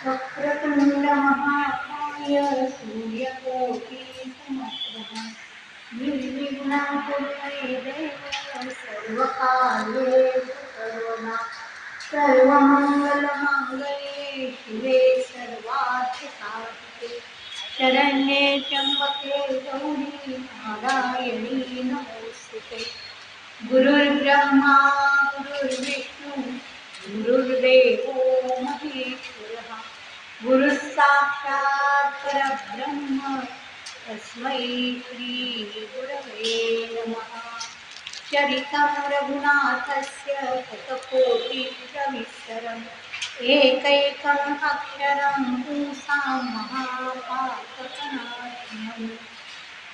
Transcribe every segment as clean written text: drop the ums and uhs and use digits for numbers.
वक्रतुंड महाकाय सूर्यकोटि समप्रभा निर्विघ्नं कुरु मे देव सर्वकार्येषु सर्वदा सर्वमंगलमांगल्ये शिवे सर्वार्थसाधिके शरण्ये त्र्यंबके गौरी नारायणी नमोस्तुते। गुरुर्ब्रह्मा गुरुर्विष्णू गुरुर्देवो महेश्वरः गुरुः साक्षात् परब्रह्म तस्मै श्री गुरवे नमः। चरितं रघुनाथस्य शतकोटिप्रविस्तरम् एकैकम् अक्षरं पुंसां महापातकनाशनम्।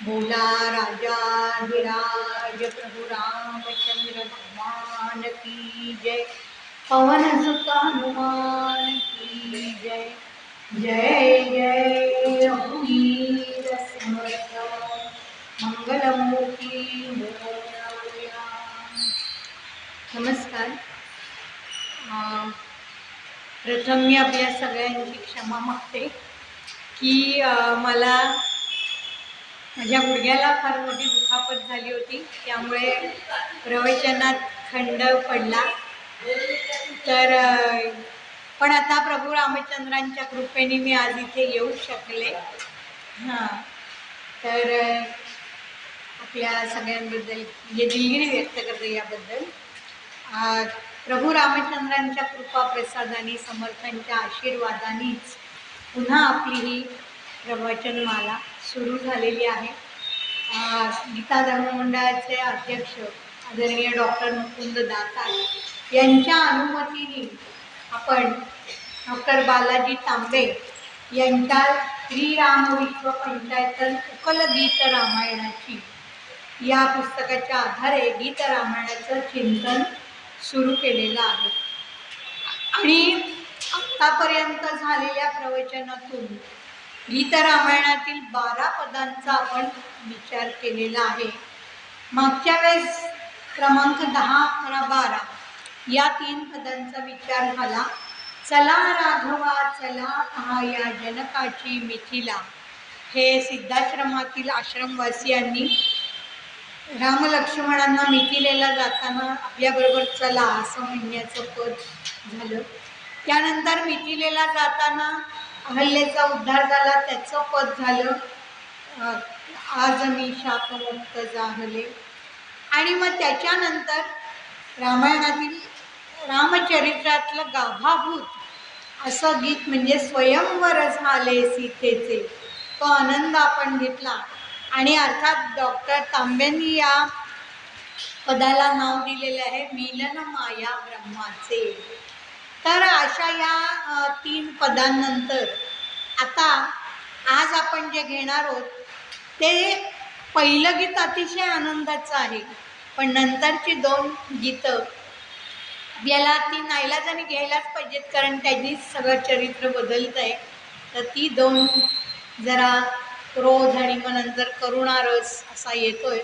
बोला राजाधिराज प्रभु रामचंद्र भगवान की जय। पवन सुत हनुमान की जय। जय जय रघुवीर समर्थ मंगलमूर्ती मोरया। नमस्कार। प्रथम मी आपल्या सगळ्यांची क्षमा मागते की मला माझ्या गुडघ्याला फार मोठी दुखापत झाली होती, त्यामुळे प्रवचनात खंड पडला। तर पण आता प्रभू रामचंद्रांच्या कृपेने मी आज इथे येऊ शकले। तर आपल्या सगळ्यांबद्दल जे दिलगिरी व्यक्त करते याबद्दल। प्रभू रामचंद्रांच्या कृपा प्रसादाने समर्थांच्या आशीर्वादानेच पुन्हा आपली ही प्रवचनमाला सुरू झालेली आहे। गीता धर्ममंडळाचे अध्यक्ष आदरणीय डॉक्टर मुकुंद दातार यांच्या अनुमतीने आपण डॉक्टर बालाजी तांबे यांच्या श्रीराम विश्व पंचायतन उकल गीत रामायणाची या पुस्तकाच्या आधारे गीत रामायणाचं चिंतन सुरू केलेलं आहे। आणि आतापर्यंत झालेल्या प्रवचनातून गीत रामायणातील 12 पदांचा आपण विचार केलेला आहे। मागच्या वेळेस क्रमांक 10, 11, 12 या 3 पदांचा विचार झाला। चला राघवा चला पहा या जनकाची मिथिला। हे सिद्धाश्रमातील आश्रमवासियांनी राम लक्ष्मणांना मिथिलेला जाताना आपल्याबरोबर चला असं म्हणण्याचं पद झालं। त्यानंतर मिथिलेला जाताना अहल्येचा उद्धार झाला, त्याचं पद झालं आज मी शापमुक्त जाहले। आणि मग त्याच्यानंतर रामायणातील रामचरित्रातलं गाभाभूत असं गीत म्हणजे स्वयंवर झाले सीतेचे, तो आनंद आपण घेतला। आणि अर्थात डॉक्टर तांबेंनी या पदाला नाव दिलेले आहे मिलन माया ब्रह्माचे। तर अशा या 3 पदांनंतर आता आज आपण जे घेणार आहोत ते पहिलं गीत अतिशय आनंदाचं आहे, पण नंतरची 2 गीतं याला ती नाईलाजाने घ्यायलाच पाहिजेत, कारण त्यांनी सगळं चरित्र बदलत आहे। तर ती 2 जरा क्रोध आणि मग नंतर करुणारस असा येतोय।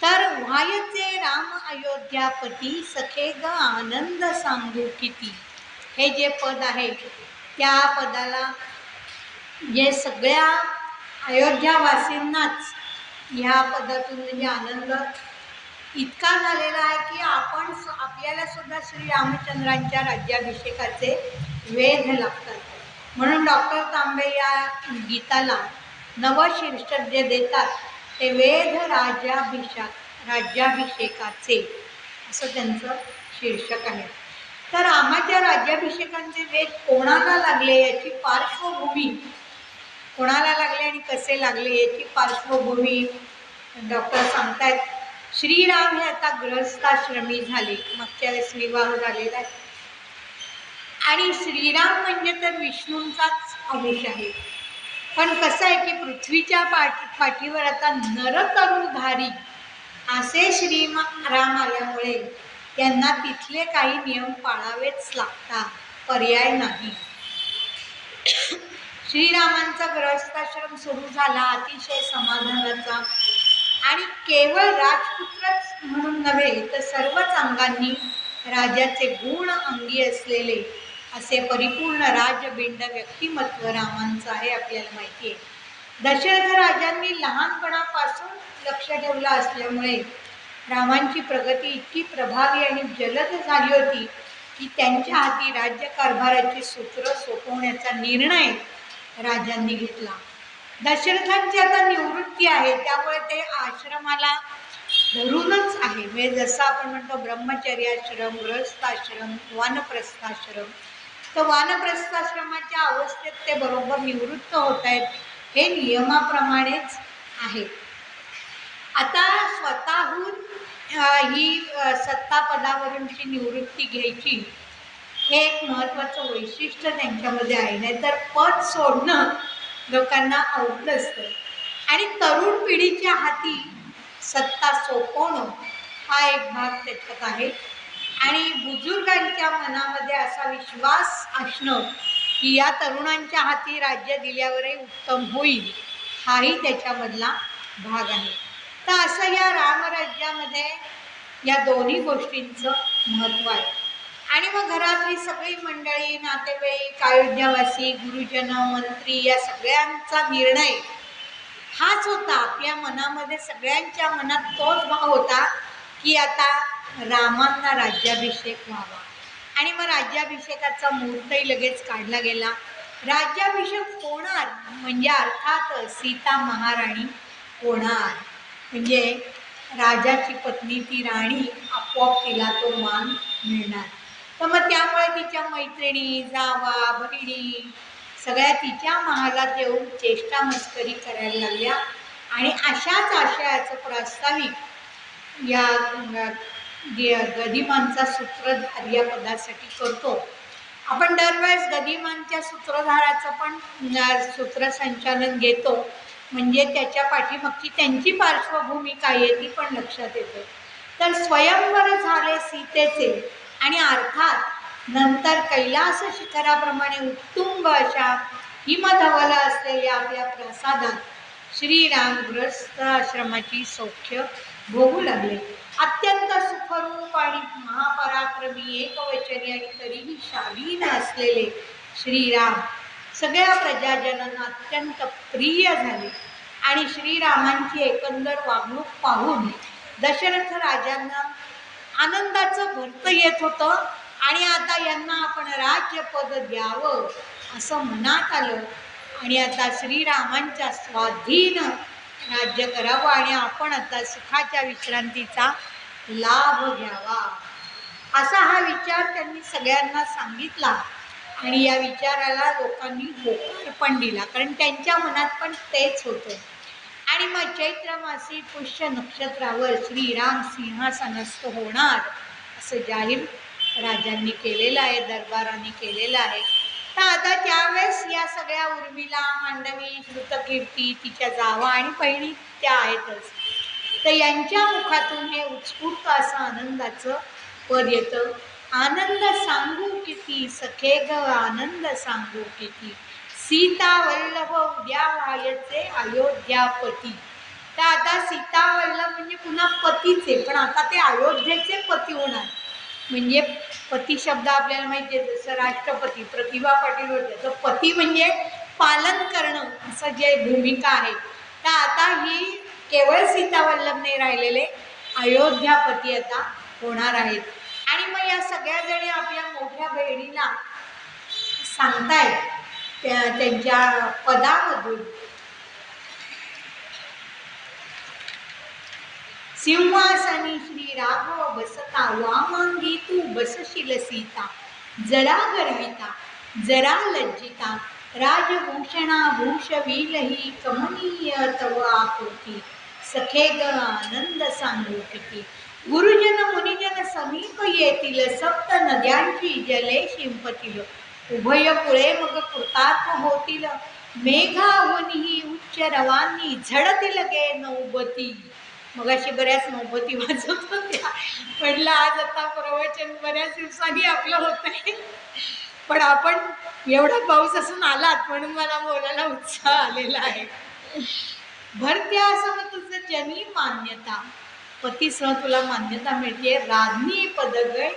तर व्हायचे राम अयोध्यापती सखे ग आनंद सांगू किती, हे जे पद आहे त्या पदाला जे सगळ्या अयोध्यावासींनाच ह्या पदातून म्हणजे आनंद इतका झालेला आहे की आपल्याला सुद्धा श्री रामचंद्रांच्या राज्याभिषेकाचे वेध लागतात। म्हणून डॉक्टर तांबे या गीताला नवशीर्षक जे देतात ते वेध राज्याभिषेकाचे असं त्यांचं शीर्षक आहे। तर रामाच्या राज्याभिषेकांचे वेध कोणाला लागले याची पार्श्वभूमी, कोणाला लागले आणि कसे लागले याची पार्श्वभूमी डॉक्टर सांगतायत। श्रीराम हे आता गृहस्थाश्रमी झाले, मागच्या वेळेस विवाह झालेला आहे। आणि श्रीराम म्हणजे तर विष्णूंचाच अंश आहे। पण कसं आहे की पृथ्वीच्या पाठीवर आता नरतरुधारी असे श्रीराम आल्यामुळे त्यांना तिथले काही नियम पाळावेच लागतात, पर्याय नाही। श्रीरामांचा गृहस्थाश्रम सुरू झाला अतिशय समाधानाचा, आणि केवळ राजपुत्रच म्हणून नव्हे तर सर्वच अंगांनी राजाचे गुण अंगी असलेले असे परिपूर्ण राजबिंड व्यक्तिमत्व रामांचं आहे, आपल्याला माहिती आहे. दशरथ राजांनी लहानपणापासून लक्ष ठेवलं असल्यामुळे रामांची प्रगती इतकी प्रभावी आणि जलद झाली होती की त्यांच्या हाती राज्यकारभाराची सूत्र सोपवण्याचा निर्णय राजांनी घेतला. दशरथांची आता निवृत्ती आहे, त्यामुळे ते आश्रमाला धरूनच आहे. म्हणजे जसं आपण म्हणतो ब्रह्मचर्याश्रम, गृहस्थाश्रम, वानप्रस्थाश्रम, तर वानप्रस्थाश्रमाच्या अवस्थेत ते बरोबर निवृत्त होत आहेत, हे नियमाप्रमाणेच आहे. आता स्वतःहून ही सत्ता पदावरूनची निवृत्ती घ्यायची हे एक महत्त्वाचं वैशिष्ट्य त्यांच्यामध्ये आहे. नाहीतर पद सोडणं लोकांना अवघड असतं आणि तरुण पिढीच्या हाती सत्ता सोपवणं हा एक भाग त्याच्यात आहे. आणि बुजुर्गांच्या मनामध्ये असा विश्वास असणं की या तरुणांच्या हाती राज्य दिल्यावरही उत्तम होईल, हाही त्याच्यामधला भाग आहे. तर असं या रामराज्यामध्ये या दोन्ही गोष्टींचं महत्त्व आहे. आणि मग घरातली सगळी मंडळी, नातेवाईक, अयोध्यावासी, गुरुजन, मंत्री या सगळ्यांचा निर्णय हाच होता. आपल्या मनामध्ये सगळ्यांच्या मनात तोच भाव होता की आता रामांना राज्याभिषेक व्हावा. आणि मग राज्याभिषेकाचा मुहूर्तही लगेच काढला गेला. राज्याभिषेक होणार म्हणजे अर्थात सीता महाराणी होणार, म्हणजे राजाची पत्नी ती राणी, आपोआप तिला तो मान मिळणार. तर मग त्यामुळे तिच्या मैत्रिणी, जावा, बहिणी सगळ्या तिच्या महालात येऊन चेष्टा मस्करी करायला लागल्या. आणि अशाच आशयाचं प्रास्ताविक या गदिमांचा सूत्रधार या पदासाठी करतो. आपण दरवेळेस गदिमांच्या सूत्रधाराचं पण सूत्रसंचालन घेतो, म्हणजे त्याच्या पाठीमागची त्यांची पार्श्वभूमी काय आहे ती पण लक्षात येतं. तर स्वयंवर झाले सीतेचे आणि अर्थात नंतर कैलास शिखराप्रमाणे उत्तुंग अशा हिमधवल असलेल्या आपल्या प्रसादात श्रीराम गृहस्थ आश्रमाची सौख्य भोगू लागले. अत्यंत सुखरूप आणि महापराक्रमी, एकवचनी आणि तरीही शालीन असलेले श्रीराम सगळ्या प्रजाजनांना अत्यंत प्रिय झाले. आणि श्रीरामांची एकंदर वागणूक पाहून दशरथ राजांना आनंदाचं भरत येत होतं. आणि आता यांना आपण राज्यपद द्यावं असं मनात आलं. आणि आता श्रीरामांच्या स्वाधीन राज्य करावं आणि आपण आता सुखाच्या विश्रांतीचा लाभ घ्यावा, असा हा विचार त्यांनी सगळ्यांना सांगितला. आणि या विचाराला लोकांनी होकार पण दिला, कारण त्यांच्या मनात पण तेच होतं. आणि मग चैत्र मासी पुष्य नक्षत्रावर श्रीराम सिंहासनस्थ होणार असं जाहीर राजांनी केलेलं आहे, दरबाराने केलेलं आहे. तर आता त्यावेळेस या सगळ्या उर्मिला, मांडवी, श्रुतकीर्ती, तिच्या जावा आणि बहिणी त्या आहेतच, तर यांच्या मुखातून हे उत्स्फूर्त असं आनंदाचं पद येतं. आनंद सांगू किती सखे ग, आनंद सांगू किती, सीता वल्लभ उद्या व्हायचे अयोध्यापती. तर आता सीता वल्लभ म्हणजे पुन्हा पतीचे, पण आता ते अयोध्येचे पती होणार. म्हणजे पती शब्द आपल्याला माहिती आहे, जसं राष्ट्रपती प्रतिभा पाटील होते, तर पती म्हणजे पालन करणं असं जे भूमिका आहे. तर आता ही केवळ सीता वल्लभ नाही राहिलेले, अयोध्यापती आता होणार आहेत. आणि मग या सगळ्या जणी आपल्या मोठ्या बहिणीला सांगतायत त्यांच्या पदामधून, सिंहासनी श्री राघव बसता, वामांगी तू बसशील सीता, जरा गर्विता जरा लज्जिता, राजभूषणा भूषविलही कमनीय तव आकृती, सखे ग आनंद सांगू किती, गुरुजन मुनिजन समीप येतील, सप्त नद्यांची जले शिंपतील, उभय पुळे मग कृतार्थ होतील, मेघाहुनी उच्च रवानी, झडतील गे नौबती. मग अशी बऱ्याच नौबती वाजत होत्या. म्हटलं आज आता प्रवचन बऱ्याच दिवसांनी आपलं होत आहे, पण आपण एवढा पाऊस असून आलात म्हणून मला बोलायला उत्साह आलेला आहे. भरत्या सम तुझं जनी मान्यता, पतीसह तुला मान्यता मिळते, राज्ञी पदगय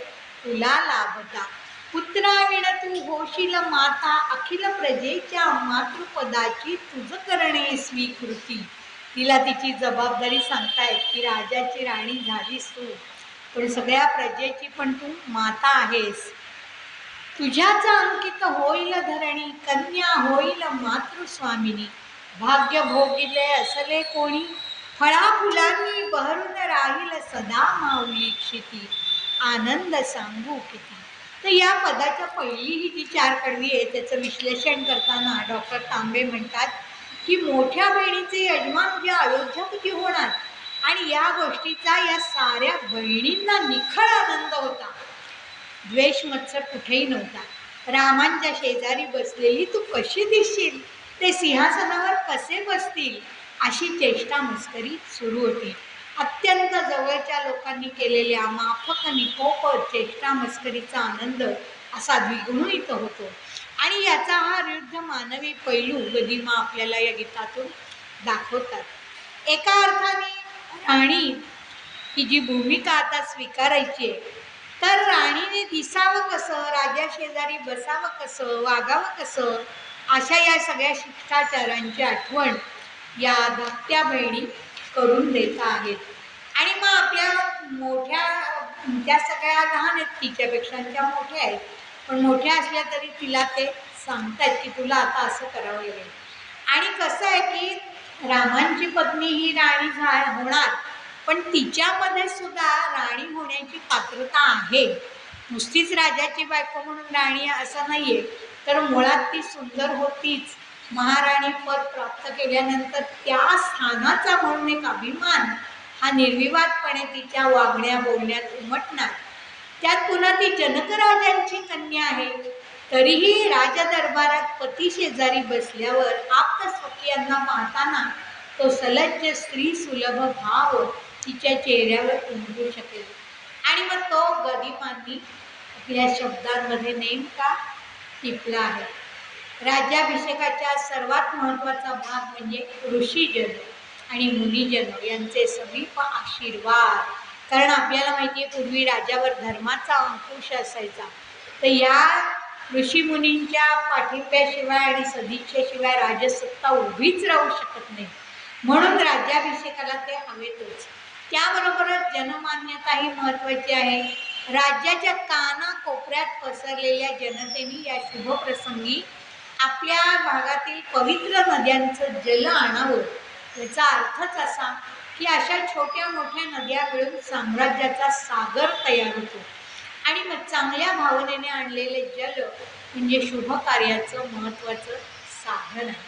तुला लाभता, पुत्राविण तू होशील माता, अखिल प्रजेच्या मातृपदाची तुझ करणे स्वीकृती. तिला तिची जबाबदारी सांगतायत की राजाची राणी झालीस तू, पण सगळ्या प्रजेची पण तू माता आहेस. तुझ्याच अंकित होईल धरणी, कन्या होईल मातृस्वामिनी. भाग्य भोगिले असले कोणी, फळा फुलांनी बहरून राहील सदा माऊली क्षिती. आनंद सांगू किती. तर या पदाच्या पहिली ही जी चार कडवी आहे त्याचं विश्लेषण करताना डॉक्टर तांबे म्हणतात की मोठ्या बहिणीचे यजमान उद्या अयोध्यापती होणार आणि या गोष्टीचा या साऱ्या बहिणींना निखळ आनंद होता. द्वेष मत्सर कुठेही नव्हता. रामांच्या शेजारी बसलेली तू कशी दिसशील, ते सिंहासनावर कसे बसतील, अशी चेष्टा मस्करी सुरू होती. अत्यंत जवळच्या लोकांनी केलेल्या माफक निकोप चेष्टा मस्करीचा आनंद असा द्विगुणित होतो. आणि याचा हा विरुद्ध मानवी पैलू गदिमा आपल्याला या गीतातून दाखवतात. एका अर्थाने राणी ही जी भूमिका आता स्वीकारायची आहे, तर राणीने दिसावं कसं, राजा शेजारी बसावं कसं, वागावं कसं, अशा या सगळ्या शिष्टाचारांची आठवण या धाकट्या बहिणी करून देत आहेत. आणि मग आपल्या मोठ्या त्या सगळ्या लहान आहेत, तिच्यापेक्षा त्या मोठ्या आहेत, पण मोठ्या असल्या तरी तिला ते सांगतात की तुला आता असं करावं लागेल. आणि कसं आहे की रामांची पत्नी ही राणी होणार, पण तिच्यामध्ये सुद्धा राणी होण्याची पात्रता आहे. नुसतीच राजाची बायको म्हणून राणी असं नाहीये, तर मुळात ती सुंदर होतीच. महाराणी पद प्राप्त केल्यानंतर त्या स्थानाचा म्हणून एक अभिमान हा निर्विवादपणे तिच्या वागण्या बोलण्यात उमटणार. त्यात पुन्हा ती जनकराजांची कन्या आहे, तरीही राजदरबारात पती शेजारी बसल्यावर आप्त स्वकीयांना पाहताना तो सलज्ज स्त्री सुलभ भाव तिच्या चेहऱ्यावर उमटू शकेल. आणि मग तो गदिमांनी आपल्या शब्दांमध्ये नेमका टिपला आहे. राज्याभिषेकाच्या सर्वात महत्त्वाचा भाग म्हणजे ऋषीजन आणि मुनिजन यांचे समीप आशीर्वाद. कारण आपल्याला माहिती आहे पूर्वी राजावर धर्माचा अंकुश असायचा, तर या ऋषीमुनींच्या पाठिंब्याशिवाय आणि सदिच्छेशिवाय राजसत्ता उभीच राहू शकत नाही. म्हणून राज्याभिषेकाला ते हवेतच. त्याबरोबरच जनमान्यताही महत्त्वाची आहे. राज्याच्या कानाकोपऱ्यात पसरलेल्या जनतेने या शुभप्रसंगी आपल्या भागातील पवित्र नद्यांचं जल आणावं. याचा अर्थच असा की अशा छोट्या मोठ्या नद्या मिळून साम्राज्याचा सागर तयार होतो. आणि मग चांगल्या भावनेने आणलेले जल म्हणजे शुभ कार्याचं महत्त्वाचं साधन आहे.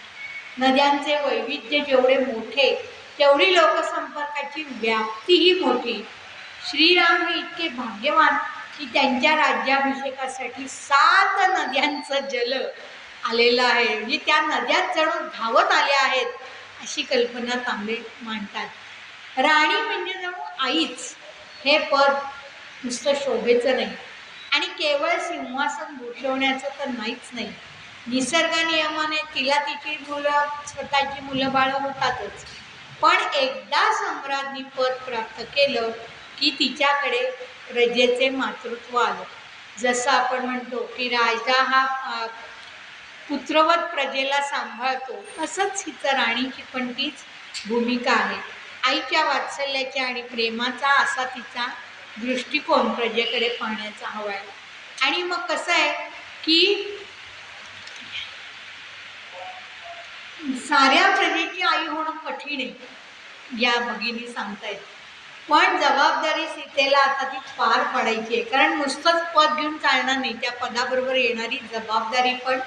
नद्यांचे वैविध्य जेवढे मोठे तेवढी लोकसंपर्काची व्याप्तीही मोठी. श्रीराम हे इतके भाग्यवान की त्यांच्या राज्याभिषेकासाठी 7 नद्यांचं जल आलेलं आहे. म्हणजे त्या नद्यात जणू धावत आल्या आहेत अशी कल्पना तांबे मांडतात. राणी म्हणजे जणू आईच. हे पद नुसतं शोभेचं नाही आणि केवळ सिंहासन भूषवण्याचं तर नाहीच नाही. निसर्ग नियमाने तिला तिची मुलं स्वतःची मुलं बाळ होतातच, पण एकदा सम्राज्ञी पद प्राप्त केलं की तिच्याकडे प्रजेचे मातृत्व आलं. जसं आपण म्हणतो की राजा हा पुत्रवत प्रजेला सांभाळतो, तसंच हिचं राणीची पण तीच भूमिका आहे. आईच्या वात्सल्याच्या आणि प्रेमाचा असा तिचा दृष्टिकोन प्रजेकडे पाहण्याचा हवा आहे. आणि मग कसं आहे की साऱ्या प्रजेची आई होणं कठीण आहे या भगिनी सांगतायत, पण जबाबदारी सीतेला आता ती पार पाडायची आहे. कारण नुसतंच पद घेऊन चालणार नाही, त्या पदाबरोबर येणारी जबाबदारी पण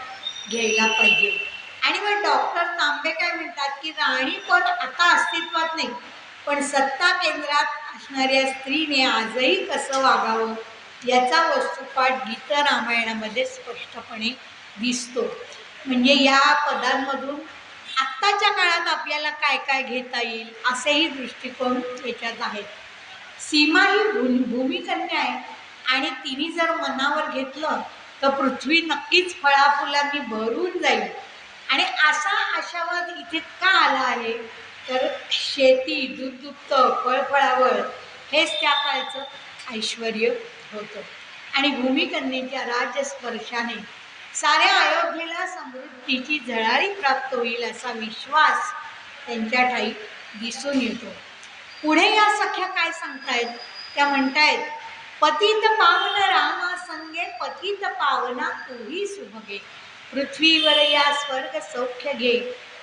घ्यायला पाहिजे. आणि मग डॉक्टर तांबे काय म्हणतात की राणी पद आता अस्तित्वात नाही, पण सत्ता केंद्रात असणाऱ्या स्त्रीने आजही कसं वागावं याचा वस्तुपाठ गीत रामायणामध्ये स्पष्टपणे दिसतो. म्हणजे या पदांमधून आत्ताच्या काळात आपल्याला काय काय घेता येईल असेही दृष्टिकोन याच्यात आहेत. सीमा ही भूमिकन्या आहे आणि तिने जर मनावर घेतलं तर पृथ्वी नक्कीच फळाफुलांनी भरून जाईल. आणि असा आशावाद इथे का आला आहे, तर शेती, दूध दुभतं, फळफळावळ हेच त्या काळचं ऐश्वर होतं. आणि भूमिकन्येच्या राजस्पर्शाने साऱ्या अयोध्येला समृद्धीची झळाळी प्राप्त होईल असा विश्वास त्यांच्या ठाई दिसून येतो. पुढे या सख्या काय सांगतायत? त्या म्हणतायत, पतित पावन रामा संगे पतित पावना तोही सुभगे, पृथ्वीवर या स्वर्ग सौख्य घे,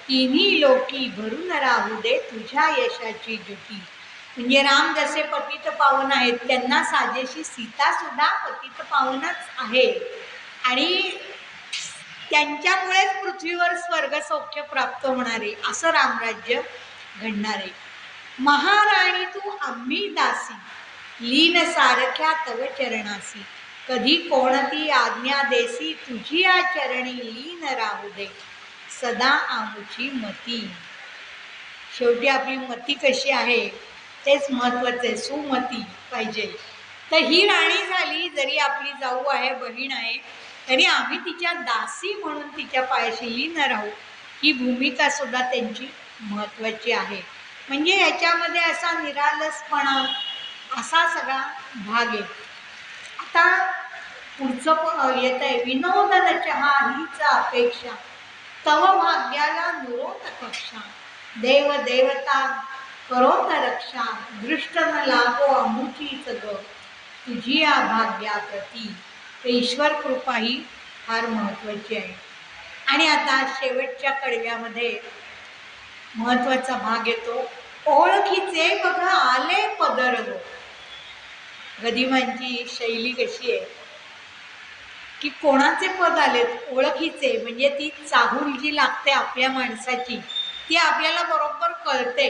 तिन्ही लोकी भरून राहू दे तुझ्या यशाची ज्योती. म्हणजे राम जसे पतित पावन आहेत, त्यांना साजेशी सीता सुद्धा पतित पावनच आहे आणि त्यांच्यामुळेच पृथ्वीवर स्वर्ग सौख्य प्राप्त होणारे असं रामराज्य घडणार आहे. महाराणी तू आम्ही दासी, लीन सारख्या तव चरणासी, कधी कोणती आज्ञा देसी, तुझी या चरणी लीन राहू दे सदा आमची मती. शेवटी आपली मती कशी आहे तेच महत्त्वाचं आहे, सुमती पाहिजे. तर ही राणी झाली, जरी आपली जाऊ आहे, बहीण आहे, तरी आम्ही तिच्या दासी म्हणून तिच्या पायाशी लीन राहू, ही भूमिका सुद्धा त्यांची महत्त्वाची आहे. म्हणजे याच्यामध्ये असा निरालसपणा असा सगळा भाग आहे. आता पुढचं येत आहे, विनोदन चहा हीच अपेक्षा, तव भाग्याला नुरोत कक्षा, देव देवता करोत रक्षा, दृष्ट न लागो अमुचीच ग, तुझी या भाग्याप्रती. ते ईश्वर कृपा ही फार महत्त्वाची आहे. आणि आता शेवटच्या कडव्यामध्ये महत्त्वाचा भाग येतो, ओळखीचे बघा आले पदर गो. गदिमांची शैली कशी आहे की कोणाचे पद आलेत, ओळखीचे, म्हणजे ती चाहूल जी लागते आपल्या माणसाची ती आपल्याला बरोबर कळते.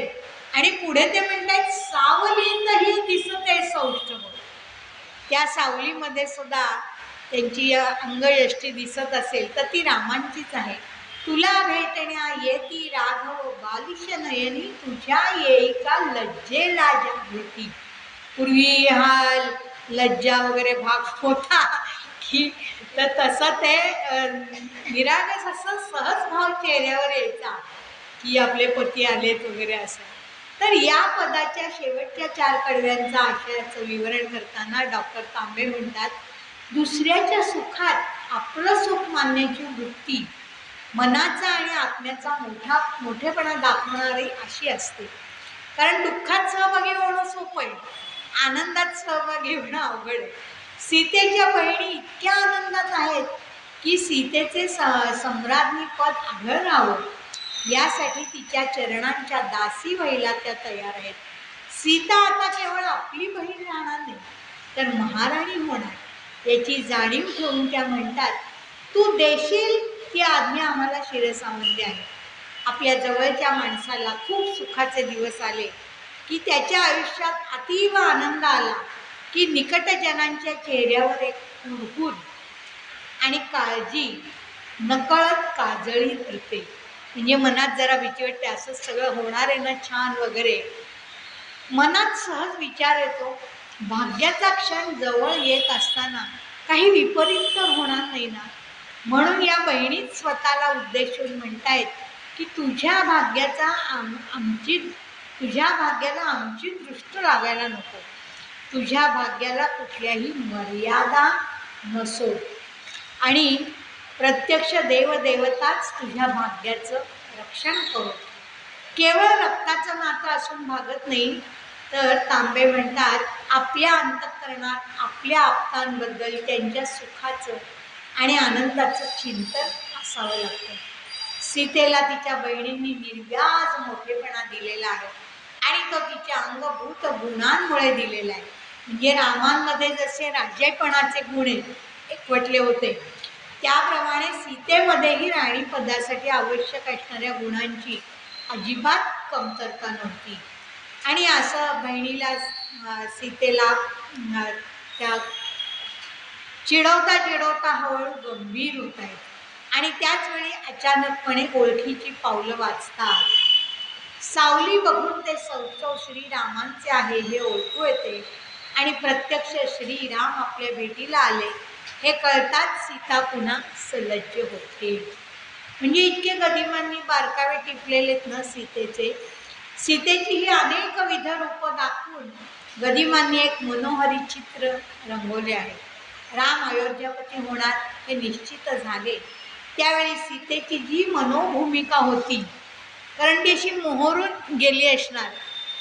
आणि पुढे ते म्हणतात, सावलीतही दिसते सौष्ठव. त्या सावलीमध्ये सुद्धा त्यांची अंगयष्टी दिसत असेल तर ती रामांचीच आहे. तुला भेटण्या येती राघव बालिश नयनी, तुझ्या येई का लज्जेला जागृती. पूर्वी हा लज्जा वगैरे भाग होता की तर तसं ते निरागस असं सहज भाव चेहऱ्यावर यायचा की आपले पती आलेत वगैरे असं. तर या पदाच्या शेवटच्या 4 कडव्यांचा आशयाचं विवरण करताना डॉक्टर तांबे म्हणतात, दुसऱ्याच्या सुखात आपलं सुख मानण्याची वृत्ती मनाचा आणि आत्म्याचा मोठेपणा दाखवणारी अशी असते. कारण दुःखात सहभागी होणं सोपं आहे, आनंदात सहभागी होणं अवघड आहे. सीतेच्या बहिणी इतक्या आनंदात आहेत की सीतेचे सम्राज्ञी पद आढळ राहावं यासाठी तिच्या चरणांच्या दासी व्हायला त्या तयार आहेत. सीता आता केवळ आपली बहीण राहणार नाही तर महाराणी होणार याची जाणीव ठेवून त्या म्हणतात, तू देशील ती आज्ञा आम्हाला शिरसावंदी आहे. आपल्या जवळच्या माणसाला खूप सुखाचे दिवस आले की त्याच्या आयुष्यात अतीव आनंद आला की निकटजनांच्या चेहऱ्यावर एक हुरहुर आणि काळजी नकळत काजळी धरते. म्हणजे मनात जरा भीती वाटते, असं सगळं होणार आहे ना छान वगैरे. मनात सहज विचार येतो, भाग्याचा क्षण जवळ येत असताना काही विपरीत तर होणार नाही ना. म्हणून या बहिणीत स्वतःला उद्देशून म्हणतायत की तुझ्या भाग्याला आमची दृष्ट लागायला नको, तुझ्या भाग्याला कुठल्याही मर्यादा नसो आणि प्रत्यक्ष देवदेवताच तुझ्या भाग्याचं रक्षण करो. केवळ रक्ताचं नातं असून भागत नाही, तर तांबे म्हणतात आपल्या अंतःकरणात आपल्या आप्तांबद्दल त्यांच्या सुखाचं आणि आनंदाचं चिंतन असावं लागतं. सीतेला तिच्या बहिणींनी निर्व्याज मोठेपणा दिलेला आहे आणि तो तिच्या अंगभूत गुणांमुळे दिलेला आहे. म्हणजे रामांमध्ये जसे राजेपणाचे गुण एकवटले होते त्याप्रमाणे सीतेमध्येही राणी पदासाठी आवश्यक असणाऱ्या गुणांची अजिबात कमतरता नव्हती. आणि असं बहिणीला सीतेला त्या चिडवता चिडवता हळूहळू गंभीर होत आहेत आणि त्याचवेळी अचानकपणे ओळखीची पावलं वाचतात. सावली बघून ते सौष्ठव श्रीरामांचे आहे हे ओळखू येते आणि प्रत्यक्ष श्रीराम आपल्या भेटीला आले हे कळताच सीता पुन्हा सलज्ज होते. म्हणजे इतके गदिमांनी बारकावे टिपलेलेत ना सीतेची ही अनेक विध रूपं दाखवून गदिमांनी एक मनोहरी चित्र रंगवले आहे. राम अयोध्यापती होणार हे निश्चित झाले. त्यावेळी सीतेची जी मनोभूमिका होती, कारण ती अशी मोहरून गेली असणार,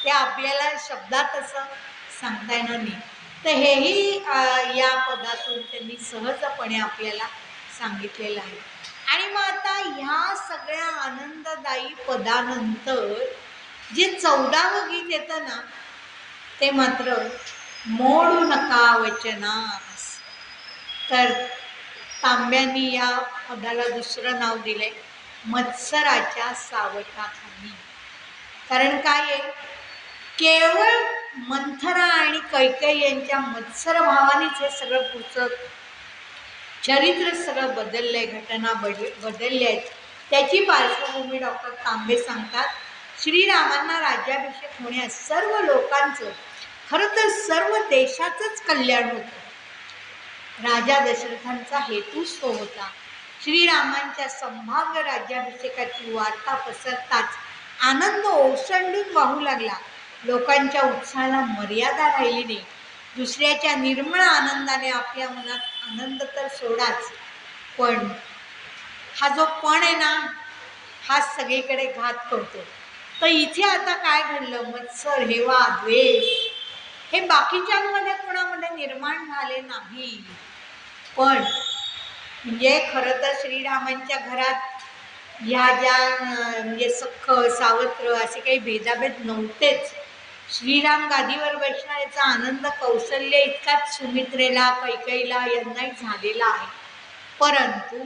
ते आपल्याला शब्दात असं सांगता येणार नाही. तर हेही या पदातून त्यांनी सहजपणे आपल्याला सांगितलेलं आहे. आणि मग आता ह्या सगळ्या आनंददायी पदानंतर जे 14वं गीत येतं ना, ते मात्र मोडू नका वचनास. तर तांब्यांनी या पदाला दुसरं नाव दिले मत्सराच्या सावटाखाली. कारण काय आहे, केवळ मंथरा आणि कैकेयी यांच्या मत्सर भावानेच हे सगळं पुढचं चरित्र सगळं बदललंय, घटना बदलल्या आहेत. त्याची पार्श्वभूमी डॉक्टर तांबे सांगतात. श्रीरामांना राज्याभिषेक होण्यास सर्व लोकांचं, खरं तर सर्व देशाचंच कल्याण होतं. राजा दशरथांचा हेतूच तो होता. श्रीरामांच्या संभाव्य राज्याभिषेकाची वार्ता पसरताच आनंद ओसंडून वाहू लागला. लोकांच्या उत्साहाला मर्यादा राहिली नाही. दुसऱ्याच्या निर्मळ आनंदाने आपल्या मनात आनंद तर सोडाच, पण हा जो पण आहे ना, हा सगळीकडे घात करतो. तर इथे आता काय घडलं, मत्सर, हेवा, द्वेष हे बाकीच्यांमध्ये कोणामध्ये निर्माण झाले नाही. पण म्हणजे खरं तर श्रीरामांच्या घरात ह्या ज्या म्हणजे सख्ख सावत्र असे काही भेदाभेद नव्हतेच. श्रीराम गादीवर बसण्याचा आनंद कौशल्य इतकाच सुमित्रेला, कैकेयीला यांनाही झालेला आहे. परंतु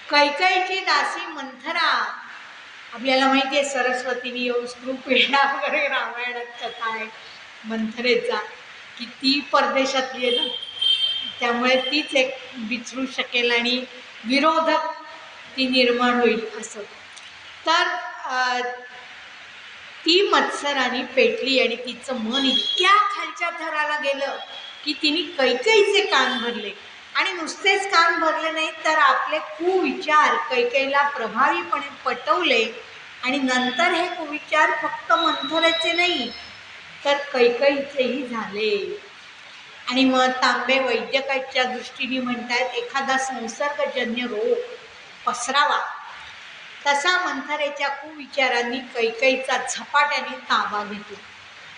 कैकेयीची दासी मंथरा, आपल्याला माहिती आहे सरस्वतीने येऊन स्त्रूपेढा वगैरे रामायणात कथा आहे मंथरेचा, की ती परदेशातली आहे ना, त्यामुळे तीच एक विचारू शकेल आणि विरोधक ती निर्माण होईल असं. तर ती मत्सराने पेटली आणि तिचं मन इतक्या खालच्या थराला गेलं की तिने कैकेयीचे कान भरले. आणि नुसतेच कान भरले नाही, तर आपले कुविचार कैकेयीला प्रभावीपणे पटवले. आणि नंतर हे कुविचार फक्त मंथरेचे नाही, तर कैकेयीचेही झाले. आणि मग तांबे वैद्यकाच्या दृष्टीने म्हणतात, एखादा संसर्गजन्य रोग पसरावा तसा मंथरेच्या कुविचारांनी कैकेयीचा झपाट्याने ताबा घेतला.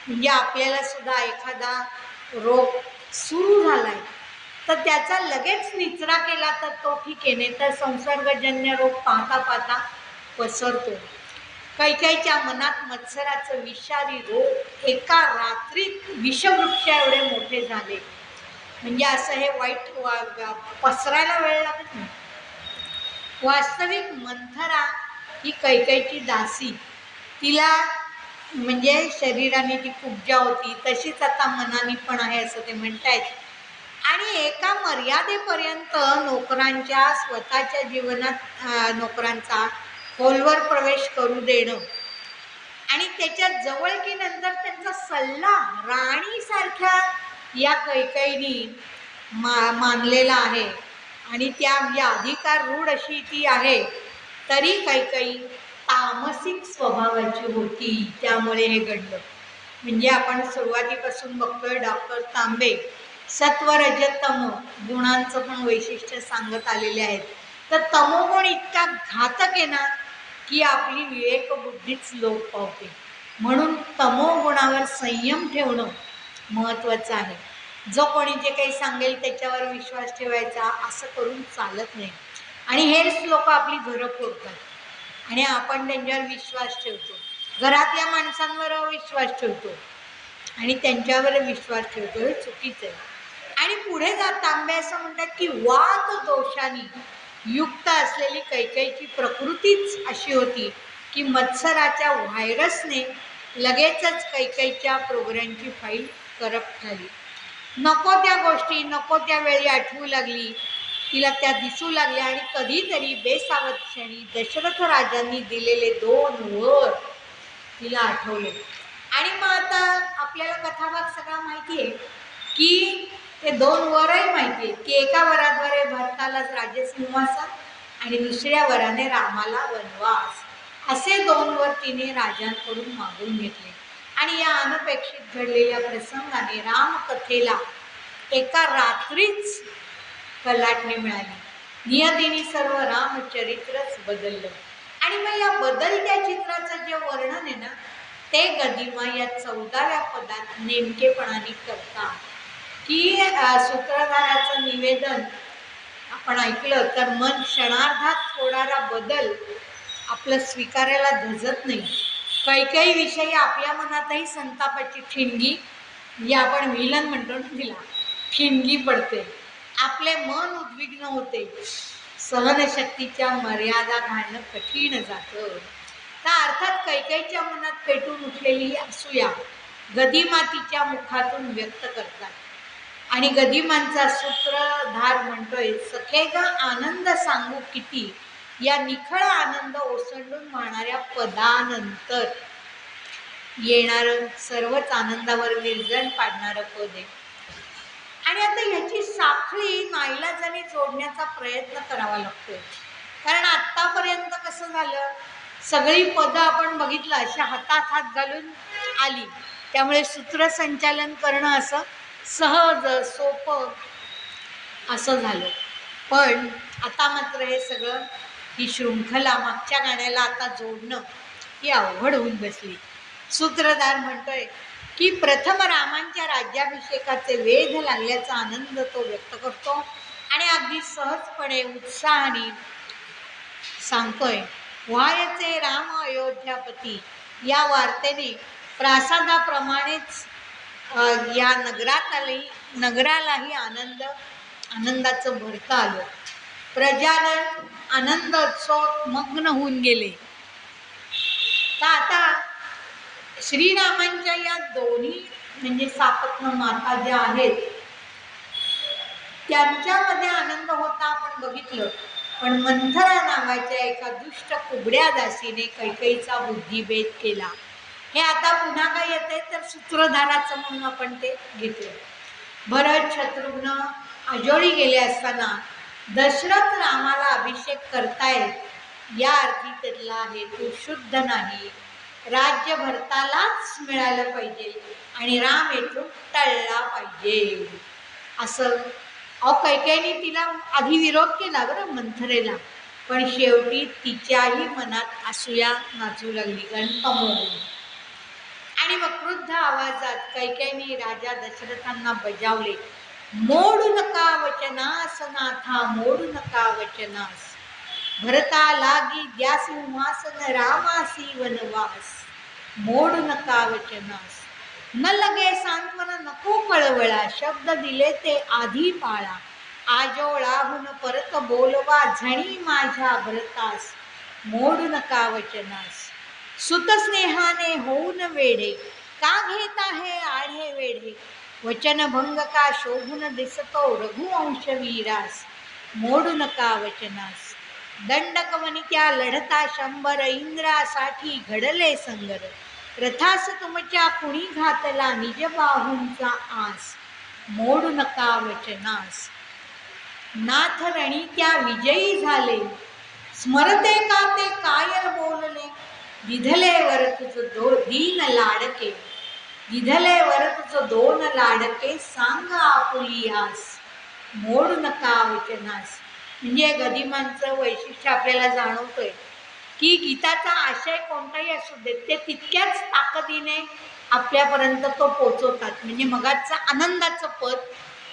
म्हणजे आपल्याला सुद्धा एखादा रोग सुरू झालाय तर त्याचा लगेच निचरा केला तर तो ठीक आहे, नाही तर संसर्गजन्य रोग पाहता पाहता पसरतो. कैकेयीच्या मनात मत्सराचं विषारी रोग एका रात्रीत विषवृक्ष एवढे मोठे झाले. म्हणजे असं हे वाईट पसरायला वेळ लागत नाही. वास्तविक मंथरा ही कैकेयीची दासी, तिला म्हणजे शरीराने ती कुब्जा होती, तशीच आता मनाने पण आहे असं ते म्हणतायत. आणि एका मर्यादेपर्यंत नोकरांच्या स्वतःच्या जीवनात नोकरांचा खोलवर प्रवेश करू देणं आणि त्याच्या जवळकीनंतर त्यांचा सल्ला राणीसारख्या या कैकेयीने मानलेला आहे. आणि त्या म्हणजे अधिकार रूढ अशी ती आहे, तरी कैकेयी तामसिक स्वभावाची होती, त्यामुळे हे घडलं. म्हणजे आपण सुरुवातीपासून बघतोय डॉक्टर तांबे सत्व रज तमो गुणांचं पण वैशिष्ट्य सांगत आलेले आहेत. तर तमोगुण इतका घातक आहे ना की आपली विवेकबुद्धीच लोप पावते. म्हणून तमोगुणावर संयम ठेवणं महत्त्वाचं आहे. जो कोणी जे काही सांगेल त्याच्यावर विश्वास ठेवायचा असं करून चालत नाही. आणि हेच लोक आपली घरं फोडतात आणि आपण त्यांच्यावर विश्वास ठेवतो. घरातल्या माणसांवर विश्वास ठेवतो आणि त्यांच्यावर विश्वास ठेवतो, हे चुकीचं आहे. आणि पुढे जात तांबे असं म्हणतात की वात दोषांनी युक्त असलेली कैकेयीची प्रकृतीच अशी होती की मत्सराच्या व्हायरसने लगेचच कैकेयीच्या प्रोग्रामची फाईल करप्ट झाली. नको त्या गोष्टी नको त्या वेळी आठवू लागली, तिला त्या दिसू लागल्या. आणि कधीतरी बेसावध क्षणी दशरथ राजांनी दिलेले 2 वर तिला आठवले. आणि मग आता आपल्याला कथाभाग सगळा माहिती आहे की ते 2 वरही माहिती आहे की एका वराद्वारे भरतालाच राज्यसिंहासन आणि दुसऱ्या वराने रामाला वनवास, असे 2 वर तिने राजांकडून मागून घेतले. आणि या अनपेक्षित घडलेल्या प्रसंगाने रामकथेला एका रात्रीच कलाटणी मिळाली. नियतीने सर्व रामचरित्रच बदललं. आणि मग या बदलत्या चित्राचं जे वर्णन आहे ना, ते गदिमा या 14व्या पदात नेमकेपणाने करतात. की सूत्रधाराचं निवेदन आपण ऐकलं तर मन क्षणार्धात होणारा बदल आपलं स्वीकारायला धजत नाही. काही विषयी आपल्या मनातही संतापाची ठिणगी, म्हणजे आपण विलन म्हणतो ना तिला, ठिणगी पडते. आपले मन उद्विग्न होते. सहनशक्तीच्या मर्यादा घालणं कठीण जातं. तर अर्थात कैकेयीच्या मनात पेटून उठलेली असूया गदिमा तिच्या मुखातून व्यक्त करतात. आणि गदिमांचा सूत्रधार म्हणतोय, सखे ग आनंद सांगू किती, या निखळ आनंद ओसंडून वाहणाऱ्या पदानंतर येणारं सर्वच आनंदावर विरजण पाडणारं पद आहे. आणि आता ह्याची साखळी नाईलाजाने जोडण्याचा प्रयत्न करावा लागतोय. कारण आत्तापर्यंत कसं झालं, सगळी पदं आपण बघितलं अशा हातात हात घालून आली, त्यामुळे सूत्रसंचालन करणं असं सहज सोपं असं झालं. पण आता मात्र हे सगळं, ही शृंखला मागच्या गाण्याला आता जोडणं ही अवघड होऊन बसली. सूत्रधार म्हणतोय की प्रथम रामांच्या राज्याभिषेकाचे वेध लागल्याचा आनंद तो व्यक्त करतो आणि अगदी सहजपणे उत्साहाने सांगतोय, व्हायचे राम अयोध्यापती या वार्तेने प्रासादाप्रमाणेच या नगरालाही आनंदाचं भरतं आलं. प्रजाजन आनंदोत्सवात मग्न होऊन गेले. तर आता श्रीरामांच्या या दोन्ही म्हणजे सापत्न माता ज्या आहेत त्यांच्यामध्ये आनंद होता आपण बघितलं. पण मंथरा नावाच्या एका दुष्ट कुबड्या दासीने कैकेयीचा बुद्धिभेद केला. हे आता पुन्हा काय येते तर सूत्रधाराचं म्हणून आपण ते घेतलं. भरत शत्रुघ्न अजोळी गेले असताना दशरथ रामाला अभिषेक करतायत या अर्थी त्यातला हेतू शुद्ध नाही. राज्य भरतालाच मिळालं पाहिजे आणि राम येथून टळला पाहिजे असं. कैकेयीने तिला आधी विरोध केला बरं मंथरेला, पण शेवटी तिच्याही मनात असूया नाचू लागली गणपमोरून. आणि मग क्रुद्ध आवाजात कैकेयीने राजा दशरथांना बजावले, मोडू नका वचनास नाथा, मोडू नका वचनास. भरता लागी द्या सिंहासन, रामासी वनवास. मोडू नका वचनास. न लगे सांत्वन नको कळवळा, शब्द दिले ते आधी पाळा. आजोळाहून परत बोलवा, झणी माझ्या भरतास. मोडू नका वचनास. सुतस्नेहाने होऊन वेढे, का घेत आहे आढे वेढे. वचनभंग का शोभून दिसतो, रघुवंशवीरास. मोडू नका वचनास. दंडक वनित्या लढता शंभर, इंद्रासाठी घडले संगर. रथास तुमच्या कुणी घातला, निज बाहूंचा आस. मोडू नका वचनास. नाथ रणित्या विजयी झाले, स्मरते का ते कायल बोलले. दिधले वर तुझ दीन लाडके, दिधले वर तुझ दोन लाडके, सांग आपुलियास. मोडू नका वचनास. म्हणजे गदिमांचं वैशिष्ट्य आपल्याला जाणवतोय की गीताचा आशय कोणताही असू दे ते तितक्याच ताकदीने आपल्यापर्यंत तो पोचवतात. म्हणजे मगाचं आनंदाचं पद,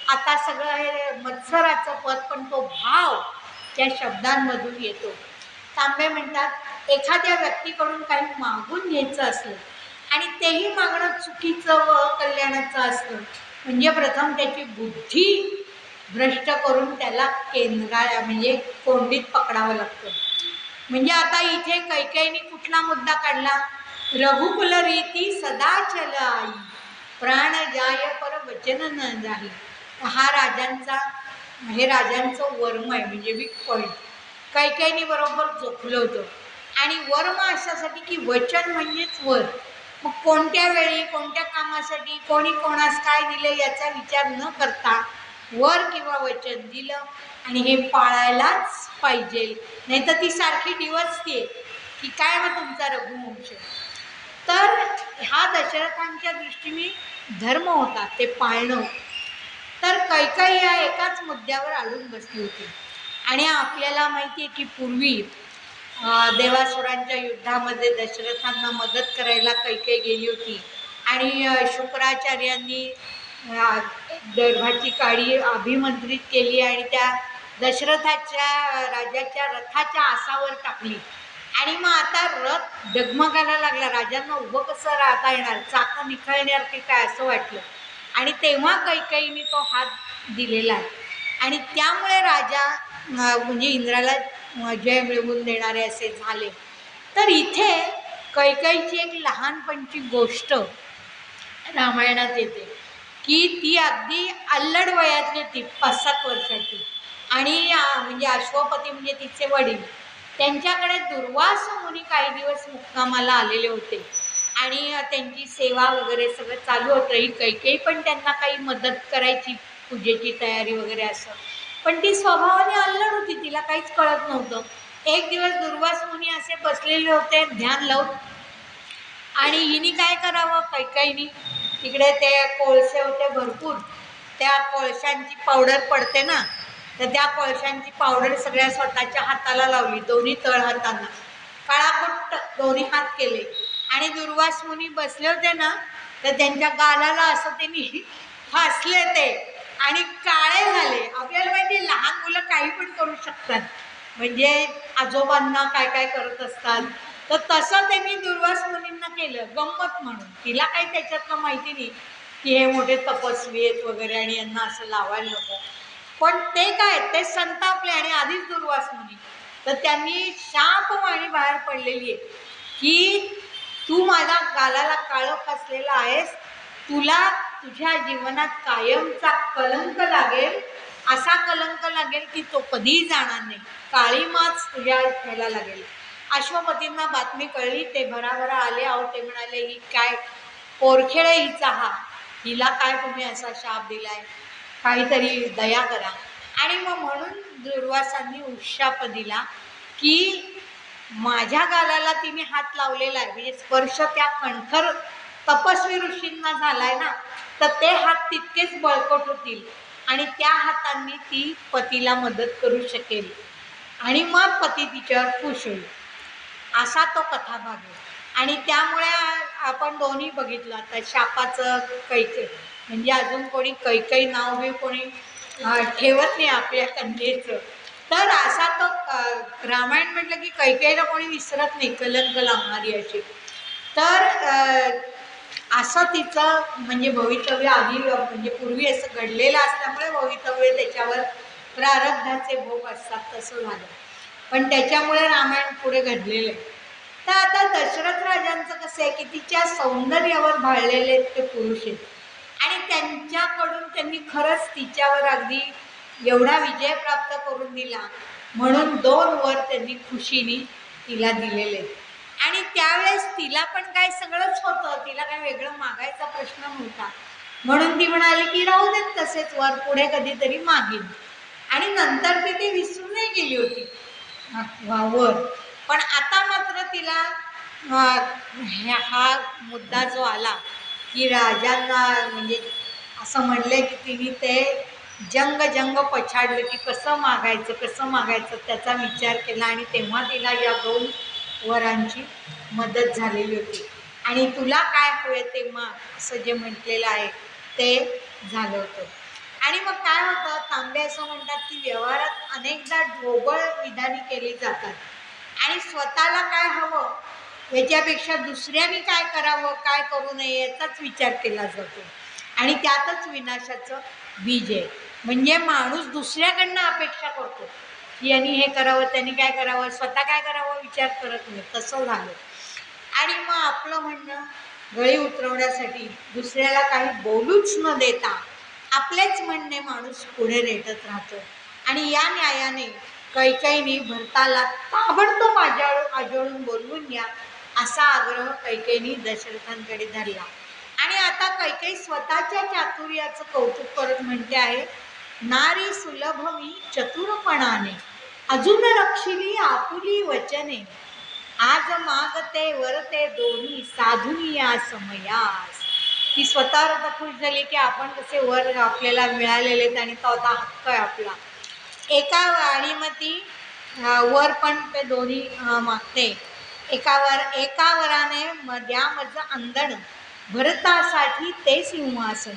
आता सगळं हे मत्सराचं पद, पण तो भाव त्या शब्दांमधून येतो. तांबे म्हणतात एखाद्या व्यक्तीकडून काही मागून घ्यायचं असलं आणि तेही मागणं चुकीचं व कल्याणाचं असलं म्हणजे प्रथम त्याची बुद्धी भ्रष्ट करून त्याला केंद्राळ्या म्हणजे कोंडीत पकडावं लागतं. म्हणजे आता इथे कैकेयीने कुठला मुद्दा काढला, रघुकुल रीती सदा चल आई, प्राण जाय पर वचन न जाही. हा राजांचं वर्म आहे म्हणजे वीक पॉईंट. कैकेयीने बरोबर जोखलं होतं. आणि वर्म अशासाठी की वचन म्हणजेच वर. मग कोणत्या वेळी कोणत्या कामासाठी कोणी कोणास काय दिले याचा विचार न करता वर किंवा वचन दिलं आणि हे पाळायलाच पाहिजे, नाही तर ती सारखी डिवचते की काय मग तुमचा रघुवंश. तर हा दशरथांच्या दृष्टीने धर्म होता ते पाळणं. तर कैकेयी या एकाच मुद्द्यावर अडून बसली होती. आणि आपल्याला माहिती आहे की पूर्वी देवासुरांच्या युद्धामध्ये दशरथांना मदत करायला कैकेयी गेली होती आणि शुक्राचार्यांनी गर्भाची काळी अभिमंत्रित केली आणि त्या दशरथाच्या राजाच्या रथाच्या आसावर टाकली. आणि मग आता रथ डगमगायला लागला. राजांना उभं कसं राहता येणार, चाकं निखळणार की काय असं वाटलं. आणि तेव्हा कैकेयीने तो हात दिलेला आहे आणि त्यामुळे राजा म्हणजे इंद्राला जय मिळवून देणारे असे झाले. तर इथे कैकेयीची एक लहानपणची गोष्ट रामायणात येते की ती अगदी अल्लड वयातली होती, 5-7 वर्षाची. आणि म्हणजे अश्वपती म्हणजे तिचे वडील, त्यांच्याकडे दुर्वास मुनी काही दिवस मुक्कामाला आलेले होते आणि त्यांची सेवा वगैरे सगळं चालू होतं. ही कैकेयी पण त्यांना काही मदत करायची, पूजेची तयारी वगैरे असं. पण ती स्वभावाने अल्लड होती, तिला काहीच कळत नव्हतं. एक दिवस दुर्वास मुनी असे बसलेले होते ध्यान लावून आणि हिनी काय करावं, कैकेयीनी तिकडे ते कोळसे होते भरपूर, त्या कोळशांची पावडर पडते ना, तर त्या कोळशांची पावडर सगळ्या स्वतःच्या हाताला लावली, दोन्ही तळ हातांना काळाकुट्ट दोन्ही हात केले. आणि दुर्वास मुनी बसले होते ना, तर त्यांच्या गालाला असं त्यांनी फासले ते आणि काळे झाले. आपल्याला माहिती लहान मुलं काही पण करू शकतात, म्हणजे आजोबांना काय काय करत असतात. तर तसं त्यांनी दुर्वास मुनींना केलं गंमत म्हणून. तिला काही त्याच्यातलं माहिती नाही की हे मोठे तपस्वी आहेत वगैरे आणि यांना असं लावायला नको. पण ते काय, ते संतापले आणि आधीच दुर्वास मुनी, तर त्यांनी शापवाणी बाहेर पडलेली आहे की तू माझ्या गालाला काळं फासलेला आहेस, तुला तुझ्या जीवनात कायमचा कलंक लागेल, असा कलंक लागेल की तो कधीही जाणार नाही, काळी माच तुझ्या ह्याला लागेल. अश्वपतींना बातमी कळली, ते भराभरा आले. अहो ते म्हणाले ही काय पोरखेळ हिचा, हा हिला काय तुम्ही असा शाप दिलाय, काहीतरी दया करा. आणि मग म्हणून दुर्वासांनी उशाप दिला की माझ्या गालाला तिने हात लावलेला आहे, म्हणजे स्पर्श त्या कणखर तपस्वी ऋषींना झालाय ना, तर ते हात तितकेच बळकट होतील आणि त्या हातांनी ती पतीला मदत करू शकेल आणि मग पती तिच्यावर खुश होईल, असा तो कथाभाग आहे. आणि त्यामुळे आपण दोन्ही बघितलं आता शापाचं कैकेयी, म्हणजे अजून कोणी कैकेयी नाव बी कोणी ठेवत नाही आपल्या कन्येचं. तर असा तो रामायण म्हटलं की कैकेयीला कोणी विसरत नाही, कलंक लावणारी अशी. तर असं तिचं म्हणजे भवितव्य आधी म्हणजे पूर्वी असं घडलेलं असल्यामुळे भवितव्य त्याच्यावर प्रारब्धाचे भोग असतात तसं झालं. पण त्याच्यामुळे रामायण पुढे घडलेलं आहे. तर आता दशरथ राजांचं कसं आहे की तिच्या सौंदर्यावर भाळलेले ते पुरुष आहेत आणि त्यांच्याकडून त्यांनी खरंच तिच्यावर अगदी एवढा विजय प्राप्त करून दिला, म्हणून 2 वर त्यांनी खुशीने तिला दिलेले. आणि त्यावेळेस तिला पण काय सगळंच होतं, तिला काय वेगळं मागायचा प्रश्न नव्हता, म्हणून ती म्हणाली की राहू देत तसेच, वर पुढे कधीतरी मागीन. आणि नंतर ती ते विसरूनही गेली होती वर. पण आता मात्र तिला हा मुद्दा जो आला की राजांना म्हणजे असं म्हणले की तिने ते जंग पछाडलं की कसं मागायचं त्याचा विचार केला आणि तेव्हा तिला या 2 वरांची मदत झालेली होती. आणि तुला काय हवे ते माग असं जे म्हटलेलं आहे ते झालं होतं. आणि मग काय होतं, तांबे असं म्हणतात की व्यवहारात अनेकदा ढोबळ विधाने केली जातात आणि स्वतःला काय हवं याच्यापेक्षा दुसऱ्याने काय करावं काय करू नये याचाच विचार केला जातो आणि त्यातच विनाशाचं बीज आहे. म्हणजे माणूस दुसऱ्याकडनं अपेक्षा करतो की यांनी हे करावं त्यांनी काय करावं, स्वतः काय करावं विचार करत नाही, तसं झालं. आणि मग आपलं म्हणणं गळी उतरवण्यासाठी दुसऱ्याला काही बोलूच न देता आपलेच म्हणणे माणूस पुढे रेटत राहतो. आणि या न्यायाने कैकेयीने भरताला ताबडतोब आजळून बोलवून या असा आग्रह कैकेयीने दशरथांकडे धरला. आणि आता कैकेयी स्वतःच्या चातुर्याचं कौतुक करत म्हणते आहे, नारी सुलभ मी चतुरपणाने अजून रक्षिली आपुली वचने, आज मागते वरते दोन्ही साधुनी या समयास. ती स्वतःवर आता खुश झाली की आपण कसे वर आपल्याला मिळालेले आहेत आणि तो आता हक्क आहे आपला. आणि मग ती वर पण ते दोन्ही मागते. एका वराने द्या मज अंधण भरतासाठी ते सिंहासन,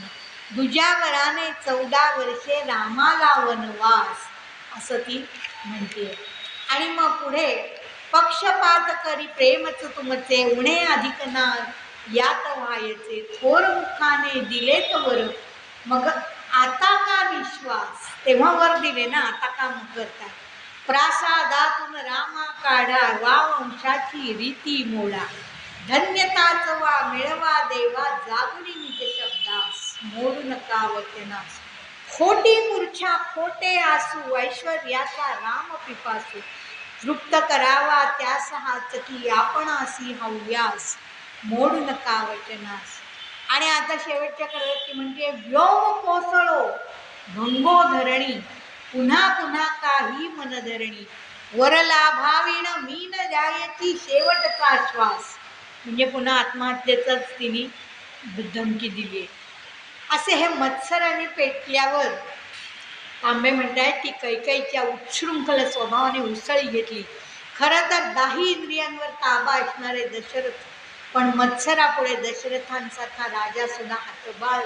दुजा वराने 14 वर्षे रामाला वनवास, असं ती म्हणते. आणि मग पुढे पक्षपात करी प्रेमच तुमचे उणे अधिक ना यात व्हायचे, थोर मुखाने दिलेत वर मग आता का विश्वास, तेव्हा वर दिले ना, आता का मग करताय. प्रासादातून रामा काढा वा वंशाची रीती मोडा, धन्यताच वा मिळवा देवा जागुनी निज शब्दास, मोडू नका वचनास. खोटी मूर्छा खोटे आसू ऐश्वर्याचा राम पिपासू, तृप्त करावा त्यास हाच की आपणासी हव्यास, मोडू नका वचनास. आणि आता शेवटच्या कडव्याची म्हणजे व्योम कोसळो भंगो धरणी, पुन्हा पुन्हा काही मनधरणी, वरलाभावीण मीन द्यायची शेवटचा श्वास, म्हणजे पुन्हा आत्महत्येचाच तिने धमकी दिली. असे हे मत्सराने पेटल्यावर तांबे म्हणतायत की कैकेयीच्या उच्छृंखल स्वभावाने उसळी घेतली. खरं तर 10 इंद्रियांवर ताबा असणारे दशरथ, पण मत्सरापुढे दशरथांसारखा राजा सुद्धा हतबाल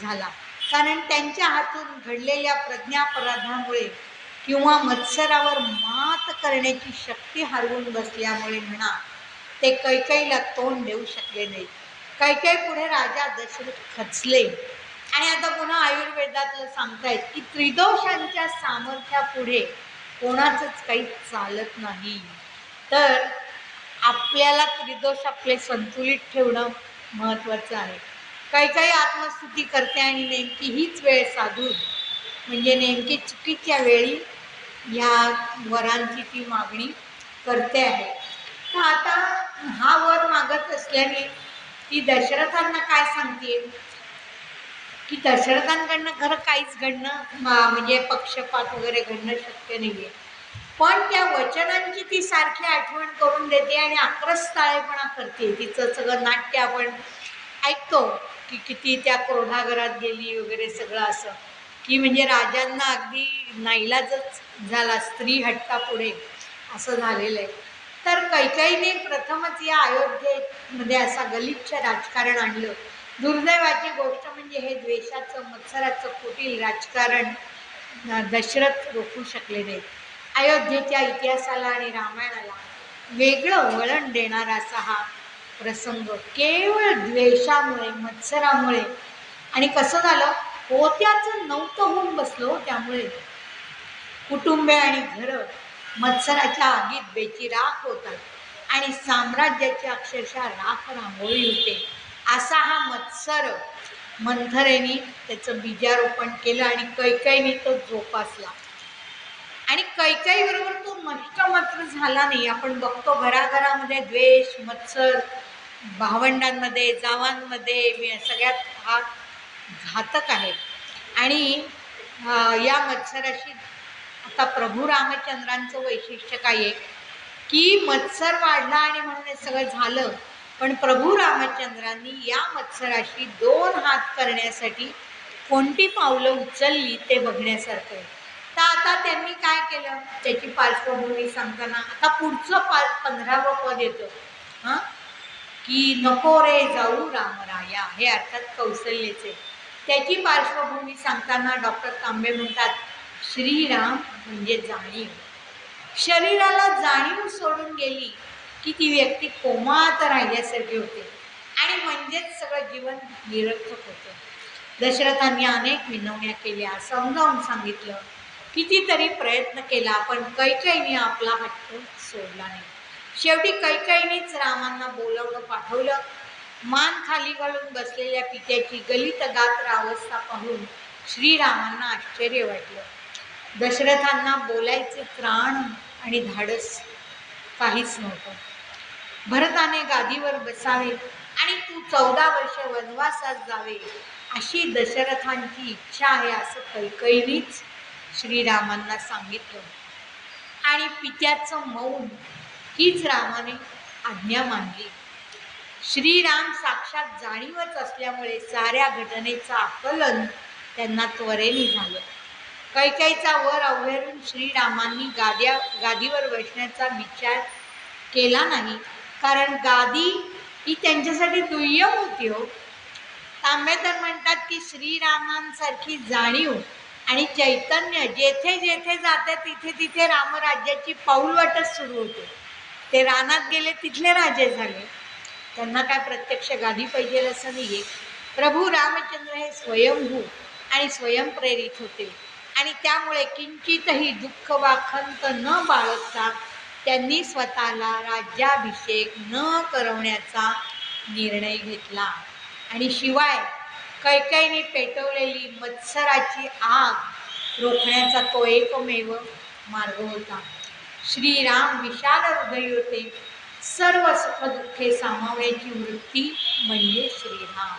झाला. कारण त्यांच्या हातून घडलेल्या प्रज्ञापराधामुळे किंवा मत्सरावर मात करण्याची शक्ती हरवून बसल्यामुळे म्हणा, ते कैकेयीला तोंड देऊ शकले नाही. कैकेयी पुढे राजा दशरथ खचले. आणि आता पुन्हा आयुर्वेदातलं सांगतायत की त्रिदोषांच्या सामर्थ्यापुढे कोणाचंच काही चालत नाही. तर आपल्याला त्रिदोष आपले संतुलित ठेवणं महत्त्वाचं आहे. काही आत्मस्तुती करते आणि नेमकी हीच वेळ साधून, म्हणजे नेमकी चुकीच्या वेळी ह्या वरांची ती मागणी करते आहे. तर आता हा वर मागत असल्याने ती दशरथांना काय सांगते की दशरथांकडनं खरं काहीच घडणं म्हणजे पक्षपात वगैरे घडणं शक्य नाही आहे, पण त्या वचनांची ती सारखी आठवण करून देते आणि आक्रस्ताळेपणा करते. तिचं सगळं नाट्य आपण ऐकतो की किती त्या क्रोधाघरात गेली वगैरे सगळं, असं की म्हणजे राजांना अगदी नाईलाजच झाला स्त्री हट्टापुढे, असं झालेलं आहे. तर कैकेयीने प्रथमच या अयोध्येमध्ये असा गलिच्छ राजकारण आणलं. दुर्दैवाची गोष्ट म्हणजे हे द्वेषाचं मत्सराचं कुटील राजकारण दशरथ रोखू शकले नाहीत. अयोध्येच्या इतिहासाला आणि रामायणाला वेगळं वळण देणारा असा हा प्रसंग केवळ द्वेषामुळे मत्सरामुळे, आणि कसं झालं होत्याचं नव्हतं होऊन बसलो, त्यामुळे कुटुंबे आणि घरं मत्सराच्या आगीत बेचिराख होतात आणि साम्राज्याची अक्षरशः राख रांगोळी होते. असा हा मत्सर मंथरेने त्याचं बीजारोपण केलं आणि कैकेयीने तो जोपासला. आणि कैकेयी बरोबर तो नष्ट मात्र झाला नाही. आपण बघतो घराघरामध्ये द्वेष मत्सर, भावंडांमध्ये जावांमध्ये सगळ्यात हा घातक आहे. आणि या मत्सराशी आता प्रभू रामचंद्रांचं वैशिष्ट्य काय आहे की मत्सर वाढला आणि म्हणून हे सगळं झालं, पण प्रभू रामचंद्रांनी या मत्सराशी 2 हात करण्यासाठी कोणती पावलं उचलली ते बघण्यासारखं आहे. तर आता त्यांनी काय केलं त्याची पार्श्वभूमी सांगताना आता पुढचं 15वं पद येतं हां, की नको रे जाऊ रामराया, हे अर्थात कौशल्याचे. त्याची पार्श्वभूमी सांगताना डॉक्टर तांबे म्हणतात श्रीराम म्हणजे जाणीव. शरीराला जाणीव सोडून गेली की ती व्यक्ती कोमात राहिल्यासारखी होते आणि म्हणजेच सगळं जीवन निरर्थक होतं. दशरथांनी अनेक विनवण्या केल्या, समजावून सांगितलं, कितीतरी प्रयत्न केला, पण कैकेयीने आपला हट्ट सोडला नाही. शेवटी कैकेयीनेच रामांना बोलावलं पाठवलं. मान खाली घालून बसलेल्या पित्याची गलित गात्र अवस्था पाहून श्रीरामांना आश्चर्य वाटलं. दशरथांना बोलायचे त्राण आणि धाडस काहीच नव्हतं. भरताने गादीवर बसावे आणि तू 14 वर्ष वनवासात जावे अशी दशरथांची इच्छा आहे असं कैकेयीनेच श्रीरामांना सांगितलं. आणि पित्याचं मौन हीच रामाने आज्ञा मानली. श्रीराम साक्षात जाणीवच असल्यामुळे साऱ्या घटनेचं आकलन त्यांना त्वरेने झालं. कैकेयीचा वर अवहेरून श्रीरामांनी गादीवर बसण्याचा विचार केला नाही, कारण गादी ही त्यांच्यासाठी दुय्यम होती हो. तांबेकर म्हणतात की श्रीरामांसारखी जाणीव आणि चैतन्य जेथे जेथे जाते तिथे तिथे रामराज्याची पाऊलवाटच सुरू होते. ते रानात गेले तिथले राजे झाले. त्यांना काय प्रत्यक्ष गादी पाहिजे असं नाही आहे. प्रभू रामचंद्र हे स्वयंभू आणि स्वयंप्रेरित होते आणि त्यामुळे किंचितही दुःख वा खंत न बाळगता त्यांनी स्वतःला राज्याभिषेक न करवण्याचा निर्णय घेतला. आणि शिवाय कैकेयीने पेटवलेली मत्सराची आग रोखण्याचा तो एकमेव मार्ग होता. श्रीराम विशाल हृदयी होते. सर्व सुखदुःखे सामावयाची वृत्ती म्हणजे श्रीराम.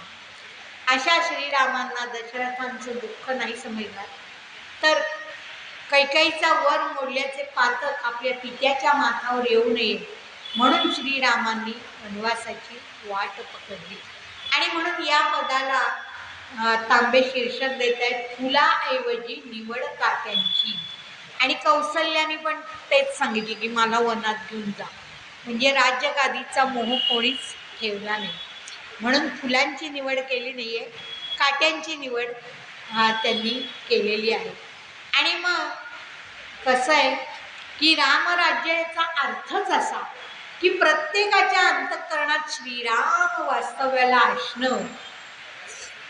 अशा श्रीरामांना दशरथांचं दुःख नाही समजणार, तर कैकेयीचा वर मोडल्याचे पातक आपल्या पित्याच्या माथावर येऊ नये म्हणून श्रीरामांनी वनवासाची वाट पकडली. आणि म्हणून या पदाला तांबे शीर्षक देत आहेत, फुलाऐवजी निवड काट्यांची. आणि कौसल्याने पण तेच सांगितले की मला वनात घेऊन जा, म्हणजे राज्यगादीचा मोह कोणीच ठेवला नाही. म्हणून फुलांची निवड केली नाही आहे, काट्यांची निवड त्यांनी केलेली आहे. आणि मग कसं आहे की रामराज्याचा अर्थच असा की प्रत्येकाच्या अंतःकरणात श्रीराम वास्तव्याला असणं.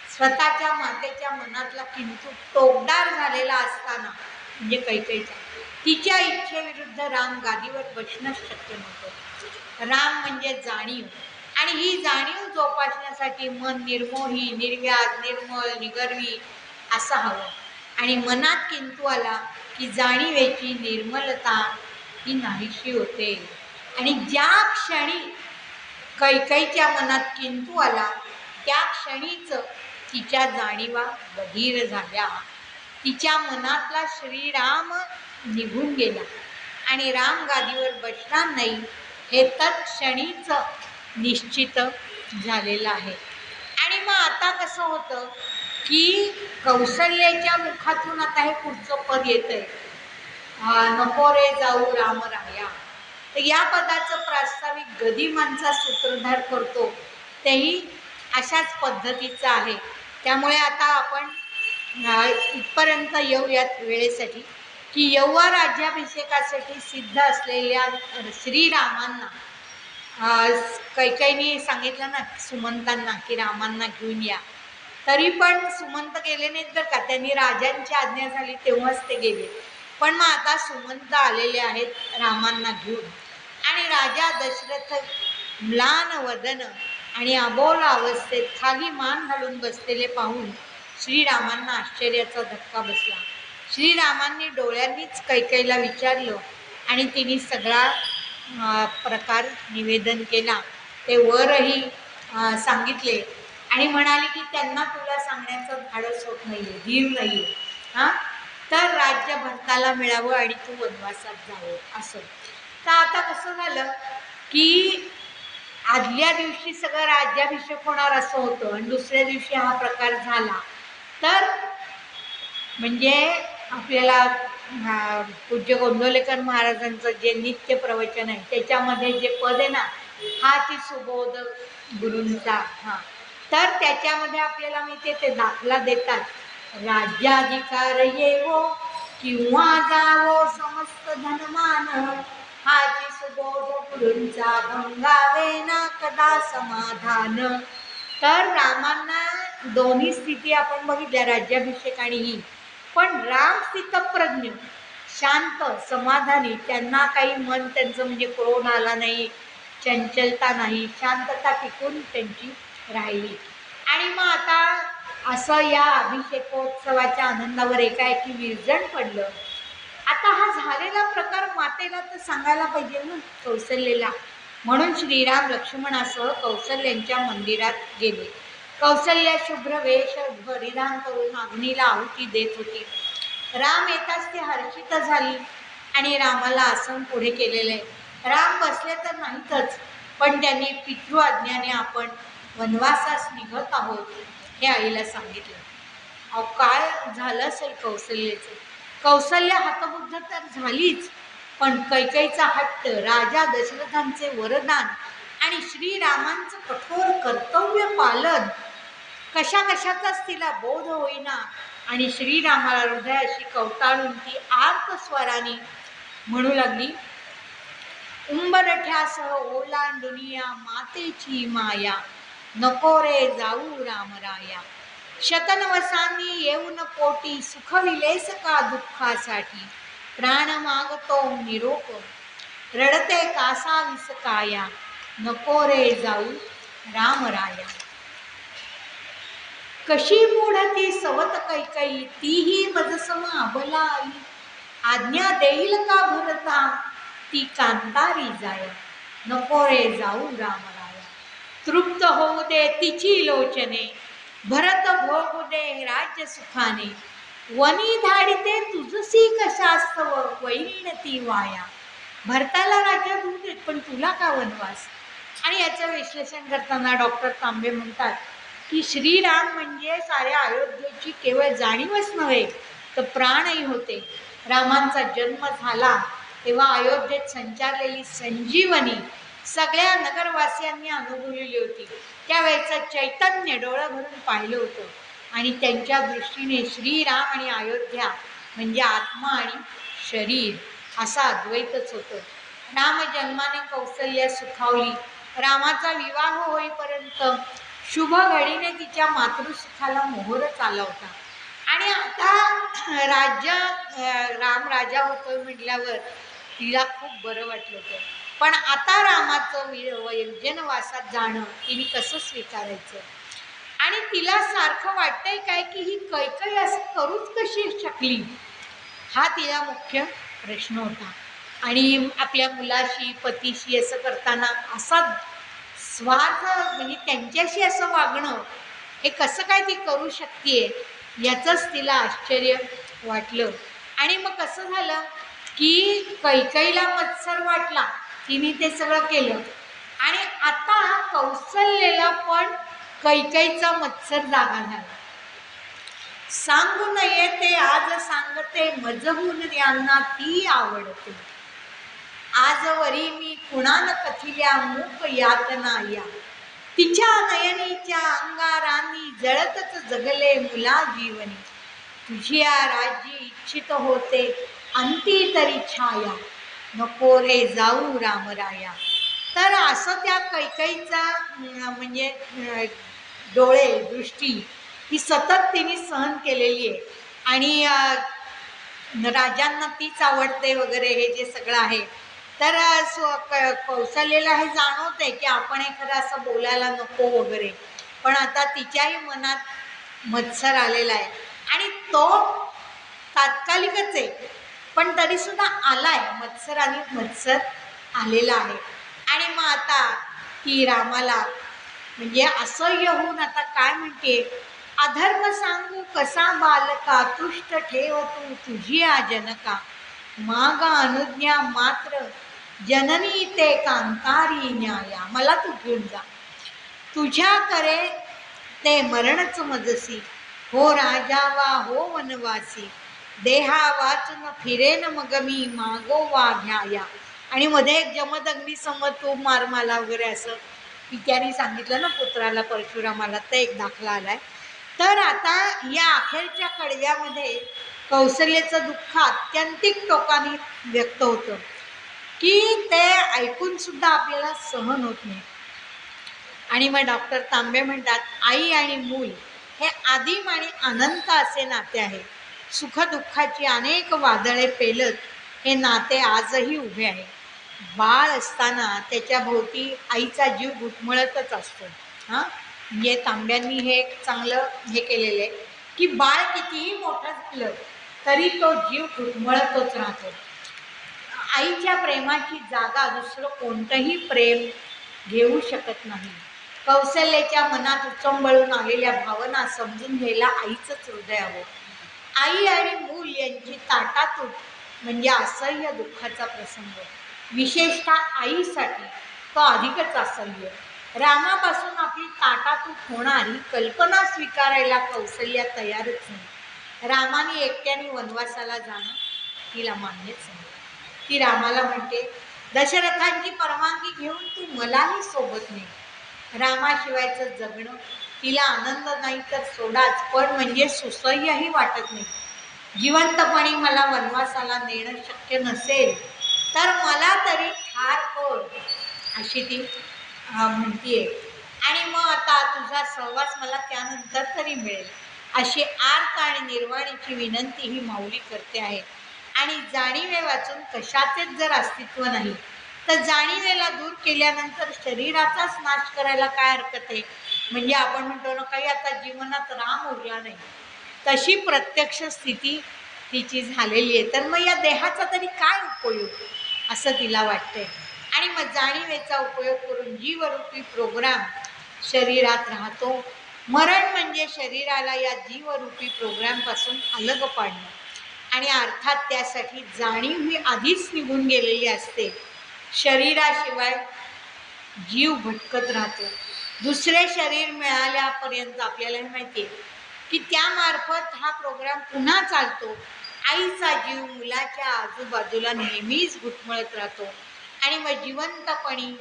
स्वतःच्या मातेच्या मनातला किंतु टोकदार झालेला असताना म्हणजे कैकेयीचा तिच्या इच्छेविरुद्ध राम गादीवर बसणंच शक्य नव्हतं. राम म्हणजे जाणीव, आणि ही जाणीव जोपासण्यासाठी मन निर्मोही, निर्व्याज, निर्मळ, निगर्वी असं हवं. आणि मनात किंतु आला की जाणीवेची निर्मलता ही नाहीशी होते. आणि ज्या क्षणी कैकेयीच्या मनात किंतु आला त्या क्षणीच तिच्या जाणीवा बधीर झाल्या. तिच्या मनातला श्रीराम निघून गेला आणि राम गादीवर बसणार नाही हे तत्क्षणीच निश्चित झालेलं आहे. आणि मग आता कसं होतं की कौसल्याच्या मुखातून आता हे पुढचं पद येतंय, नको रे जाऊ राम राया. तर या पदाचं प्रास्ताविक गदिमांचा सूत्रधार करतो, तेही अशाच पद्धतीचं आहे. त्यामुळे आता आपण इथपर्यंत येऊयात वेळेसाठी की यौवा राज्याभिषेकासाठी सिद्ध असलेल्या श्रीरामांना कैकेयीने सांगितलं ना सुमंतांना की रामांना घेऊन या, तरी पण सुमंत गेले नाहीत बरं का. त्यांनी राजांची आज्ञा झाली तेव्हाच ते गेले. पण मग आता सुमंत आलेले आहेत रामांना घेऊन. आणि राजा दशरथ म्लान वदन आणि अबोल अवस्थेत खाली मान घालून बसलेले पाहून श्रीरामांना आश्चर्याचा धक्का बसला. श्रीरामांनी डोळ्यांनीच कैकेयीला विचारलं आणि तिने सगळा प्रकार निवेदन केला. ते वरही सांगितले आणि म्हणाले की त्यांना तुला सांगण्याचं धाडस होत नाही आहे, धीर नाही आहे, हां, तर राज्य भरताला मिळावं आणि तू वनवासात जावं असं. तर आता कसं झालं की आदल्या दिवशी सगळं राज्याभिषेक होणार असं होतं आणि दुसऱ्या दिवशी हा प्रकार झाला. तर म्हणजे आपल्याला पूज्य गोंदवलेकर महाराजांचं जे नित्य प्रवचन आहे त्याच्यामध्ये जे पद आहे ना, हाती सुबोध गुरूंचा, हां, तर त्याच्यामध्ये आपल्याला माहिती ते दाखला देतात, राज्याधिकार येवो किंवा जावो समस्त धनमान, हाती सुबोध गुरूंचा भंगावे ना कदा समाधान. तर रामांना दोन्ही स्थिती आपण बघितल्या, राज्याभिषेक आणि ही. पण राम स्थितप्रज्ञ, शांत, समाधानी, त्यांना काही मन त्यांचं म्हणजे क्रोध आला नाही, चंचलता नाही, शांतता टिकून त्यांची राहिली. आणि मग आता असं या अभिषेकोत्सवाच्या आनंदावर एकाएकी विरजण पडलं. आता हा झालेला प्रकार मातेला तर सांगायला पाहिजे ना कौसल्याला. म्हणून श्रीराम लक्ष्मणासह कौसल्यांच्या मंदिरात गेले. कौसल्या शुभ्र वेश परिधान करून अग्नीला आहुती देत होती. राम येताच ती हर्षित झाली आणि रामाला आसन पुढे केलेले. राम बसले तर नाहीतच, पण त्यांनी पितृआज्ञाने आपण वनवासास निघत आहोत हे आईला सांगितलं. अहो काय झालं असेल कौसल्याचं. कौसल्या हतबुद्ध तर झालीच, पण कैकेयीचा हट्ट, राजा दशरथांचे वरदान आणि श्रीरामांचं कठोर कर्तव्य पालन कशा कशाचाच तिला बोध होईना आणि श्रीरामाला हृदयाशी कवटाळून ती आर्त स्वराने म्हणू लागली, उंबरठ्यासह ओलांडुनिया मातेची माया, नको रे जाऊ रामराया. शतनवसांनी येऊन पोटी सुखविलेस का दुःखासाठी, प्राण मागतो निरोप रडते कासावीस काया, नको रे जाऊ रामराया. कशी मूढती सवत कैकई, तीही मजसम अबला आई, आज्ञा देईल का भरता, ती कांतारी जाया, नको रे जाऊ रामराया. तृप्त होऊ दे तिची लोचने, भरत भोगू दे राज्य सुखाने, वनी धाडिते तुझसी कशास्तव, वैरीण ती वाया. भरताला राज्य होऊ देत, पण तुला का वनवास. आणि याचं विश्लेषण करताना डॉक्टर तांबे म्हणतात की श्रीराम म्हणजे साऱ्या अयोध्येची केवळ जाणीवच नव्हे तर प्राणही होते. रामांचा जन्म झाला तेव्हा अयोध्येत संचारलेली संजीवनी सगळ्या नगरवासियांनी अनुभवलेली होती. त्यावेळेचं चैतन्य डोळं भरून पाहिलं होतं आणि त्यांच्या दृष्टीने श्रीराम आणि अयोध्या म्हणजे आत्मा आणि शरीर असा अद्वैतच होतं. राम जन्माने कौसल्या सुखावली. रामाचा विवाह होईपर्यंत शुभ घडीने तिच्या मातृसुखाला मोहरच आला होता. आणि आता राम राजा होतोय म्हटल्यावर तिला खूप बरं वाटलं होतं. पण आता रामाचं वैजनवासात जाणं तिने कसं स्वीकारायचं. आणि तिला सारखं वाटतंय काय की ही कैकेयी असं करूच कशी शकली, हा तिला मुख्य प्रश्न होता. आणि आपल्या मुलाशी पतीशी असं करताना असा स्वार्थ म्हणजे त्यांच्याशी असं वागणं हे कसं काय ती करू शकते याचंच तिला आश्चर्य वाटलं. आणि मग कसं झालं की कैकेयीला मत्सर वाटला, तिने ते सगळं केलं. आणि आता कौसल्याला पण कैकेयीचा मत्सर जागा झाला. सांगू नये ते आज सांगते, मजहून यांना ती आवडते, आजवरी मी कुणान कथिल्या मूक यातना या, तिच्या नयनीच्या अंगारांनी जळतच जगले मुला जीवनी, तुझ्या राज्य इच्छित होते अंती तरी छाया, नको रे जाऊ रामराया. तर असं त्या कैकेयीचा म्हणजे डोळे दृष्टी ही सतत तिने सहन केलेली आहे. आणि राजांना तीच आवडते वगैरे हे जे सगळं आहे. तर कौसल्याला हे जाणवते की आपण एखादं असं बोलायला नको वगैरे, पण आता तिच्याही मनात मत्सर आलेला आहे. आणि तो तात्कालिकच आहे, पण तरीसुद्धा आलाय मत्सर आणि मत्सर आलेला आहे. आणि मग आता ती रामाला म्हणजे असह्य होऊन आता काय म्हणते, अधर्म सांगू कसा बालका, तुष्ट ठेव तू तुझी आ जनका, मागा अनुज्ञा मात्र जननी ते कांतारी न्याया. मला तू घेऊन जा, तुझ्या करे ते मरणच मजसी, हो राजावा हो वनवासी, देहा वाचून फिरेन मग मी मागोवा घ्याया. आणि मध्ये एक जमदग्नी सम तू मार मला वगैरे असं पित्याने सांगितलं ना पुत्राला परशुरामाला, तर एक दाखला आलाय. तर आता या अखेरच्या कडव्यामध्ये कौसल्याचं दुःख आत्यंतिक टोकाने व्यक्त होतं की ते ऐकून सुद्धा आपल्याला सहन होत नाही. आणि मग डॉक्टर तांबे म्हणतात, आई आणि मूल हे आदिम आणि अनंत असे नाते आहे. सुखदुःखाची अनेक वादळे पेलत हे नाते आजही उभे आहे. बाळ असताना त्याच्या भोवती आईचा जीव घुटमळतच असतो. म्हणजे तांब्यांनी हे चांगलं हे केलेलं आहे की बाळ कितीही मोठं झालं तरी तो जीव घुटमळतच राहतो. आईच्या प्रेमाची जागा दुसरं कोणतंही प्रेम घेऊ शकत नाही. कौसल्याच्या मनात उचंबळून आलेल्या भावना समजून घ्यायला आईचंच हृदय हवं. आई आणि मूल यांची ताटातूट म्हणजे असह्य दुःखाचा प्रसंग, विशेषतः आईसाठी तो अधिकच असह्य. रामापासून आपली ताटातूट होणारी कल्पना स्वीकारायला कौसल्या तयारच नाही. रामाने एकट्याने वनवासाला जाणं तिला मान्यच नाही. ती रामाला म्हणते, दशरथांची परवानगी घेऊन तू मलाही सोबत नाही. रामाशिवायचं जगणं तिला आनंद नाही तर सोडाच, पण म्हणजे सुसह्यही वाटत नाही. जिवंतपणी मला वनवासाला नेणं शक्य नसेल तर मला तरी ठार कर, अशी ती म्हणतीये. आणि मग आता तुझा सहवास मला त्यानंतर तरी मिळेल, अशी आर्त आणि निर्वाणीची विनंती ही माऊली करते आहे. आणि जाणीवे वाचून कशाचेच जर अस्तित्व नाही तर जाणीवेला दूर केल्यानंतर शरीराचाच नाश करायला काय हरकत आहे. म्हणजे आपण म्हणतो ना, काही आता जीवनात राम उरला नाही, तशी प्रत्यक्ष स्थिती तिची झालेली आहे. तर मग या देहाचा तरी काय उपयोग, असं तिला वाटतंय. आणि मग जाणीवेचा उपयोग करून जीवरूपी प्रोग्राम शरीरात राहतो. मरण म्हणजे शरीराला या जीवरूपी प्रोग्रामपासून अलग पाडणं. आणि अर्थात त्यासाठी जाणीव ही आधीच निघून गेलेली असते. शरीराशिवाय जीव भटकत राहतो. दुसरे शरीर मिळाल्यापर्यंत आपल्याला हे माहिती आहे की त्यामार्फत हा प्रोग्राम पुन्हा चालतो. आईचा जीव मुलाच्या आजूबाजूला नेहमीच घुटमळत राहतो. आणि मग जिवंतपणी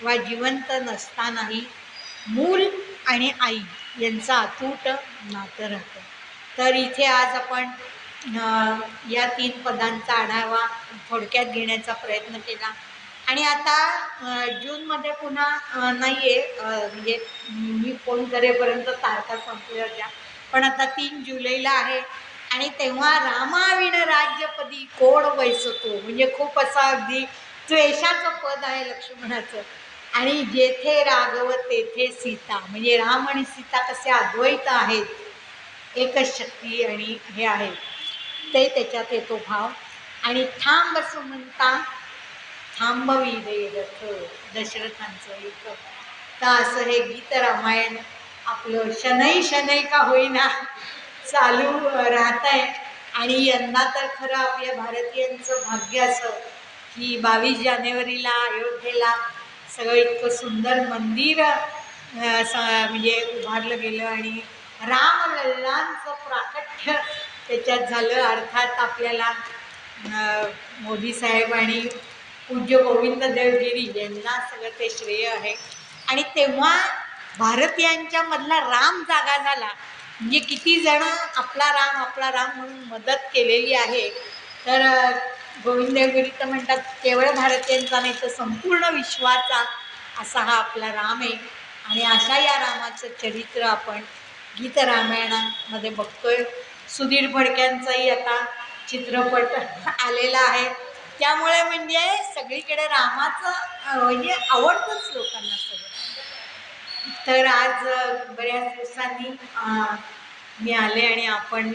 वा जिवंत नसतानाही मूल आणि आई यांचं अतूट नातं राहतं. तर इथे आज आपण या 3 पदांचा आढावा थोडक्यात घेण्याचा प्रयत्न केला. आणि आता जूनमध्ये पुन्हा नाही आहे, म्हणजे मी फोन करेपर्यंत तारखा संपल्या होत्या, पण आता 3 जुलैला आहे. आणि तेव्हा रामाविण राज्यपदी कोण बैसतो, म्हणजे खूप असा अगदी द्वेषाचं पद आहे लक्ष्मणाचं. आणि जेथे राघव तेथे सीता, म्हणजे राम आणि सीता कसे अद्वैत आहेत, एकच शक्ती आणि हे आहे, ते त्याच्यात येतो भाव. आणि थांब सुमंता थांबवी दे रथ, दशरथांचं एक. तर असं हे गीत रामायण आपलं शनै शनै का होईना चालू राहत आहे. आणि यंदा तर खरं आपल्या भारतीयांचं भाग्य असं की 22 जानेवारीला अयोध्येला सगळं इतकं सुंदर मंदिर म्हणजे उभारलं गेलं आणि रामलल्लांचं प्राकट्य त्याच्यात झालं. अर्थात आपल्याला मोदी साहेब आणि पूज्य गोविंद देवगिरी यांना सगळं ते श्रेय आहे. आणि तेव्हा भारतीयांच्या मधला राम जागा झाला. म्हणजे किती जण आपला राम म्हणून मदत केलेली आहे. तर गोविंद देवगिरी तर म्हणतात केवळ भारतीयांचा नाही तर संपूर्ण विश्वाचा असा हा आपला राम आहे. आणि अशा या रामाचं चरित्र आपण गीत रामायणामध्ये बघतोय. सुधीर फडक्यांचाही आता चित्रपट आलेला आहे. त्यामुळे म्हणजे सगळीकडे रामाचं म्हणजे आवडतंच लोकांना सगळं. तर आज बऱ्याच दिवसांनी मी आले आणि आपण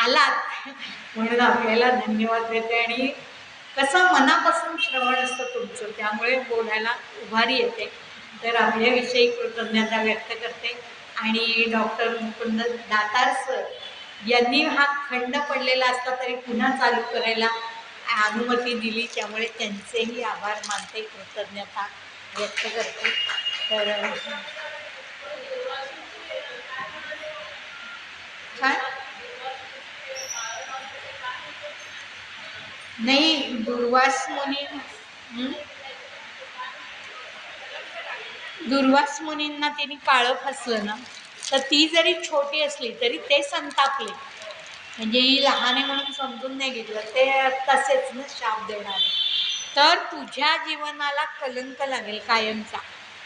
आलात म्हणून आपल्याला धन्यवाद देते. आणि कसं मनापासून श्रवण असतं तुमचं, त्यामुळे बोलायला उभारी येते. तर आपल्याविषयी कृतज्ञता व्यक्त करते. आणि डॉक्टर मुकुंद दातार सर यांनी हा खंड पडलेला असता तरी पुन्हा चालू करायला अनुमती दिली, त्यामुळे त्यांचेही आभार मानते, कृतज्ञता व्यक्त करते. तर काय नाही, दुर्वास मुनींना त्यांनी काळं फासलं ना, तर ती जरी छोटी असली तरी ते संतापले. म्हणजे ही लहान आहे म्हणून समजून नाही घेतलं, ते तसेच ना शाप देणारे. तर तुझ्या जीवनाला कलंक लागेल कायमचा.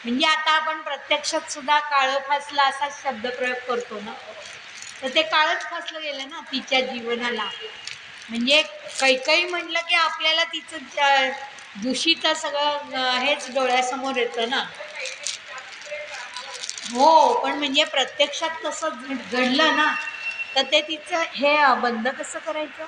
म्हणजे आता आपण प्रत्यक्षात सुद्धा काळं फासलं असा शब्दप्रयोग करतो ना, तर ते काळच फासलं गेलं ना तिच्या जीवनाला. म्हणजे काही म्हटलं की आपल्याला तिचं दूषित सगळं हेच डोळ्यासमोर येतं ना. हो, पण म्हणजे प्रत्यक्षात तसं घडलं ना, तर ते तिचं हे बंद कसं करायचं.